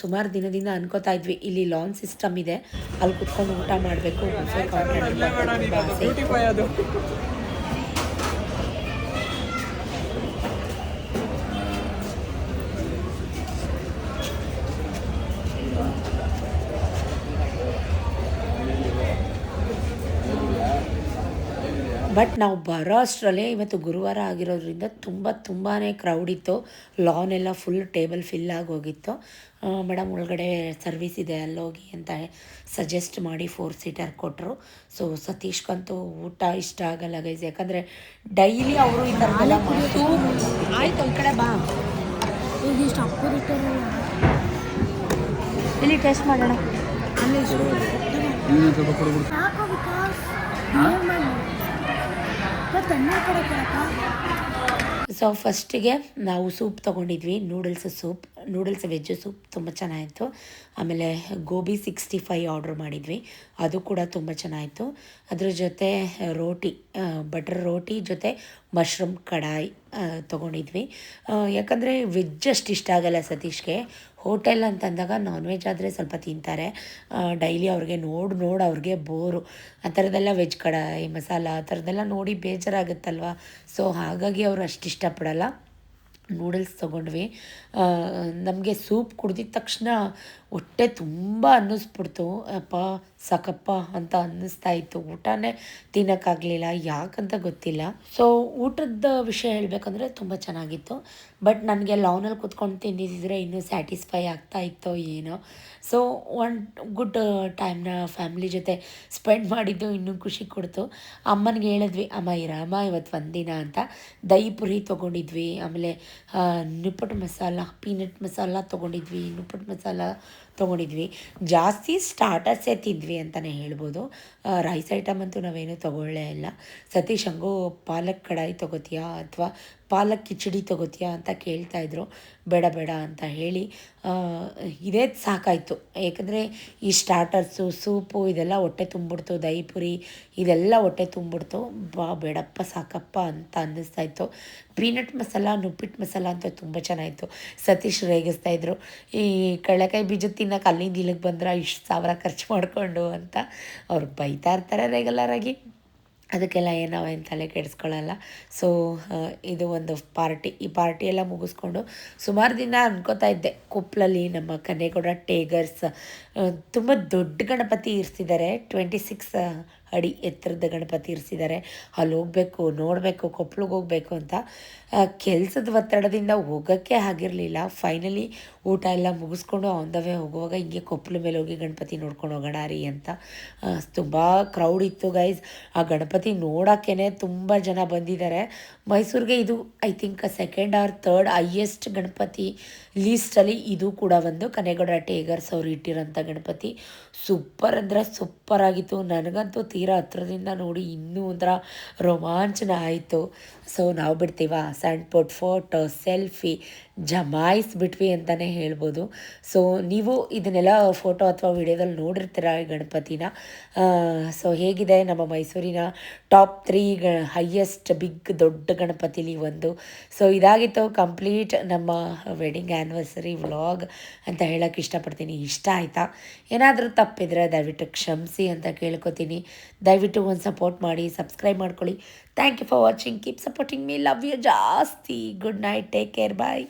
A: ಸುಮಾರು ದಿನದಿಂದ ಅನ್ಕೋತಾ ಇದ್ವಿ, ಇಲ್ಲಿ ಲಾನ್ ಸಿಸ್ಟಮ್ ಇದೆ, ಅಲ್ಲಿ ಕುತ್ಕೊಂಡು ಊಟ ಮಾಡಬೇಕು, ಬಟ್ ನಾವು ಬರೋ ಅಷ್ಟರಲ್ಲೇ ಇವತ್ತು ಗುರುವಾರ ಆಗಿರೋದ್ರಿಂದ ತುಂಬಾ ಕ್ರೌಡ್ ಇತ್ತು. ಲಾನ್ ಎಲ್ಲ ಫುಲ್ ಟೇಬಲ್ ಫಿಲ್ ಆಗಿ ಹೋಗಿತ್ತು. ಮೇಡಮ್ ಒಳಗಡೆ ಸರ್ವಿಸ್ ಇದೆ ಅಲ್ಲೋಗಿ ಅಂತ ಸಜೆಸ್ಟ್ ಮಾಡಿ 4 ಸೀಟರ್ ಕೊಟ್ಟರು. ಸೊ ಸತೀಶ್ಗಂತೂ ಊಟ ಇಷ್ಟ ಆಗಲ್ಲ ಗೈಸ್, ಯಾಕಂದರೆ ಡೈಲಿ ಅವರು ಈ ಥರದ್ದೆಲ್ಲ ಮಾಡ್ತು.
C: ಆಯ್ತು ಈ ಕಡೆ ಬಾ,
D: ಈಗ ಇಷ್ಟು ಅಪ್ಪರಿಟ್ಟಾರಲ್ಲ
C: ಇಲ್ಲಿ ಟೇಸ್ಟ್ ಮಾಡೋಣ.
D: ಅಲ್ಲಿ ಸಾಕು ವಿಕಾಸ್ ತನ್ನ ಕಡೆ ಕೊಡಪ್ಪ.
A: ಸೊ ಫಸ್ಟಿಗೆ ನಾವು ಸೂಪ್ ತೊಗೊಂಡಿದ್ವಿ, ನೂಡಲ್ಸ್ ವೆಜ್ ಸೂಪ್ ತುಂಬ ಚೆನ್ನಾಗಿತ್ತು. ಆಮೇಲೆ ಗೋಬಿ 65 ಆರ್ಡ್ರ್ ಮಾಡಿದ್ವಿ, ಅದು ಕೂಡ ತುಂಬ ಚೆನ್ನಾಗಿತ್ತು. ಅದ್ರ ಜೊತೆ ರೋಟಿ, ಬಟರ್ ರೋಟಿ ಜೊತೆ ಮಶ್ರೂಮ್ ಕಡಾಯಿ ತೊಗೊಂಡಿದ್ವಿ. ಯಾಕಂದರೆ ವೆಜ್ ಅಷ್ಟು ಇಷ್ಟ ಆಗಲ್ಲ ಸತೀಶ್ಗೆ. ಹೋಟೆಲ್ ಅಂತಂದಾಗ ನಾನ್ ವೆಜ್ ಆದರೆ ಸ್ವಲ್ಪ ತಿಂತಾರೆ. ಡೈಲಿ ಅವ್ರಿಗೆ ನೋಡಿ ಅವ್ರಿಗೆ ಬೋರು. ಆ ಥರದ್ದೆಲ್ಲ ವೆಜ್ ಕಡಾಯಿ ಮಸಾಲ ಆ ಥರದ್ದೆಲ್ಲ ನೋಡಿ ಬೇಜಾರಾಗುತ್ತಲ್ವ. ಸೊ ಹಾಗಾಗಿ ಅವರು ಅಷ್ಟು ಇಷ್ಟಪಡಲ್ಲ. ನೂಡಲ್ಸ್ ತೊಗೊಂಡ್ವಿ. ನಮಗೆ ಸೂಪ್ ಕುಡ್ದಿದ ತಕ್ಷಣ ಹೊಟ್ಟೆ ತುಂಬ ಅನ್ನಿಸ್ಬಿಡ್ತು. ಅಪ್ಪ ಸಾಕಪ್ಪ ಅಂತ ಅನ್ನಿಸ್ತಾ ಇತ್ತು. ಊಟನೇ ತಿನ್ನೋಕ್ಕಾಗಲಿಲ್ಲ, ಯಾಕಂತ ಗೊತ್ತಿಲ್ಲ. ಸೊ ಊಟದ ವಿಷಯ ಹೇಳಬೇಕಂದ್ರೆ ತುಂಬ ಚೆನ್ನಾಗಿತ್ತು. ಬಟ್ ನನಗೆ ಲಾನಲ್ಲಿ ಕೂತ್ಕೊಂಡು ತಿಂದಿದ್ದರೆ ಇನ್ನೂ ಸ್ಯಾಟಿಸ್ಫೈ ಆಗ್ತಾ ಇತ್ತೋ ಏನೋ. ಸೊ ಒಂದು ಗುಡ್ ಟೈಮ್ನ ಫ್ಯಾಮ್ಲಿ ಜೊತೆ ಸ್ಪೆಂಡ್ ಮಾಡಿದ್ದು ಇನ್ನೂ ಖುಷಿ ಕೊಡ್ತು. ಅಮ್ಮನಿಗೆ ಹೇಳಿದ್ವಿ, ಅಮ್ಮ ಇರಮ್ಮ ಇವತ್ತು ಒಂದಿನ ಅಂತ. ದಹಿ ಪುರಿ ತೊಗೊಂಡಿದ್ವಿ, ಆಮೇಲೆ ನಿಪ್ಪಟ್ಟು ಮಸಾಲ, ಪೀನಟ್ ಮಸಾಲ ತೊಗೊಂಡಿದ್ವಿ, ನಿಪ್ಪಟ್ಟು ಮಸಾಲ ತೊಗೊಂಡಿದ್ವಿ. ಜಾಸ್ತಿ ಸ್ಟಾರ್ಟರ್ಸೇ ತಿಂದ್ವಿ ಅಂತಲೇ ಹೇಳ್ಬೋದು. ರೈಸ್ ಐಟಮ್ ಅಂತೂ ನಾವೇನು ತೊಗೊಳ್ಳೇ ಇಲ್ಲ. ಸತೀಶ್ ಹಂಗೂ ಪಾಲಕ್ ಕಡಾಯಿ ತೊಗೋತೀಯಾ ಅಥವಾ ಪಾಲಕ್ ಕಿಚಡಿ ತೊಗೋತೀಯಾ ಅಂತ ಕೇಳ್ತಾಯಿದ್ರು. ಬೇಡ ಅಂತ ಹೇಳಿ ಇದೇ ಸಾಕಾಯಿತು. ಏಕೆಂದರೆ ಈ ಸ್ಟಾರ್ಟರ್ಸು ಸೂಪು ಇದೆಲ್ಲ ಹೊಟ್ಟೆ ತುಂಬಿಡ್ತು, ದಹಿ ಪುರಿ ಇದೆಲ್ಲ ಹೊಟ್ಟೆ ತುಂಬಿಡ್ತು. ಬೇಡಪ್ಪ ಸಾಕಪ್ಪ ಅಂತ ಅನ್ನಿಸ್ತಾಯಿತ್ತು. ಪೀನಟ್ ಮಸಾಲ, ನುಪ್ಪಿಟ್ಟು ಮಸಾಲ ಅಂತ ತುಂಬ ಚೆನ್ನಾಗಿತ್ತು. ಸತೀಶ್ ರೇಗಿಸ್ತಾಯಿದ್ರು, ಈ ಕಡಲೆಕಾಯಿ ಬೀಜ ತಿನ್ನೋಕೆ ಅಲ್ಲಿಂದ ಇಲ್ಲಿಗೆ ಬಂದ್ರೆ ಇಷ್ಟು ಸಾವಿರ ಖರ್ಚು ಮಾಡಿಕೊಂಡು ಅಂತ. ಅವ್ರು ಬೈತಾ ಇರ್ತಾರೆ ರೆಗ್ಯುಲರಾಗಿ, ಅದಕ್ಕೆಲ್ಲ ನಾವೇನು ತಲೆ ಕೆಡಿಸ್ಕೊಳ್ಳಲ್ಲ. ಸೊ ಇದು ಒಂದು ಪಾರ್ಟಿ. ಈ ಪಾರ್ಟಿ ಎಲ್ಲ ಮುಗಿಸ್ಕೊಂಡು ಸುಮಾರು ದಿನ ಅನ್ಕೋತಾ ಇದ್ದೆ, ಕೊಪ್ಪಳಲ್ಲಿ ನಮ್ಮ ಕನ್ನೇಗೌಡ ಟೇಗರ್ಸ್ ತುಂಬ ದೊಡ್ಡ ಗಣಪತಿ ಇರಿಸಿದ್ದಾರೆ. 26 ಅಡಿ ಎತ್ತರದ ಗಣಪತಿ ಇರಿಸಿದ್ದಾರೆ. ಅಲ್ಲಿ ಹೋಗಬೇಕು, ನೋಡಬೇಕು, ಕೊಪ್ಪಳಿಗೆ ಹೋಗಬೇಕು ಅಂತ ಕೆಲಸದ ಒತ್ತಡದಿಂದ ಹೋಗೋಕ್ಕೆ ಆಗಿರಲಿಲ್ಲ. ಫೈನಲಿ ಊಟ ಎಲ್ಲ ಮುಗಿಸ್ಕೊಂಡು ಆನ್ ದ ವೇ ಹೋಗುವಾಗ ಹಿಂಗೆ ಕೊಪ್ಪಳ ಮೇಲೆ ಹೋಗಿ ಗಣಪತಿ ನೋಡ್ಕೊಂಡು ಹೋಗೋಣ ರೀ ಅಂತ. ತುಂಬ ಕ್ರೌಡ್ ಇತ್ತು ಗೈಸ್. ಆ ಗಣಪತಿ ನೋಡೋಕ್ಕೇ ತುಂಬ ಜನ ಬಂದಿದ್ದಾರೆ. ಮೈಸೂರಿಗೆ ಇದು I think second or third highest Ganapati ಲೀಸ್ಟಲ್ಲಿ ಇದು ಕೂಡ ಒಂದು. ಕನೇಗೌಡ ಟೇಗರ್ಸ್ ಅವರು ಇಟ್ಟಿರೋಂಥ ಗಣಪತಿ ಸೂಪರ್ ಅಂದರೆ ಸೂಪರ್ ಆಗಿತ್ತು. ನನಗಂತೂ ತೀರಾ ಹತ್ರದಿಂದ ನೋಡಿ ಇನ್ನೂ ಒಂಥರ ರೋಮಾಂಚನ ಆಯಿತು. ಸೊ ನಾವು ಬಿಡ್ತೀವ ಸ್ಯಾಂಡ್ ಫೋಟೋ ಸೆಲ್ಫಿ ಜಮಾಯಿಸ್ಬಿಟ್ವಿ ಅಂತಲೇ ಹೇಳ್ಬೋದು. ಸೊ ನೀವು ಇದನ್ನೆಲ್ಲ ಫೋಟೋ ಅಥವಾ ವಿಡಿಯೋದಲ್ಲಿ ನೋಡಿರ್ತೀರ ಈ ಗಣಪತಿನ. ಸೊ ಹೇಗಿದೆ ನಮ್ಮ ಮೈಸೂರಿನ ಟಾಪ್ 3 ಹೈಯೆಸ್ಟ್ ಬಿಗ್ ದೊಡ್ಡ ಗಣಪತಿಲಿ ಒಂದು. ಸೊ ಇದಾಗಿತ್ತು ಕಂಪ್ಲೀಟ್ ನಮ್ಮ ವೆಡ್ಡಿಂಗ್ ಆ್ಯನಿವರ್ಸರಿ ವ್ಲಾಗ್ ಅಂತ ಹೇಳೋಕ್ಕೆ ಇಷ್ಟಪಡ್ತೀನಿ. ಇಷ್ಟ ಆಯಿತಾ? ಏನಾದರೂ ತಪ್ಪಿದರೆ ದಯವಿಟ್ಟು ಕ್ಷಮಿಸಿ ಅಂತ ಕೇಳ್ಕೊತೀನಿ. ದಯವಿಟ್ಟು ಒಂದು ಸಪೋರ್ಟ್ ಮಾಡಿ, ಸಬ್ಸ್ಕ್ರೈಬ್ ಮಾಡ್ಕೊಳ್ಳಿ. Thank you for watching. Keep supporting me. Love you ಜಾಸ್ತಿ. Good night. Take care. ಬಾಯ್.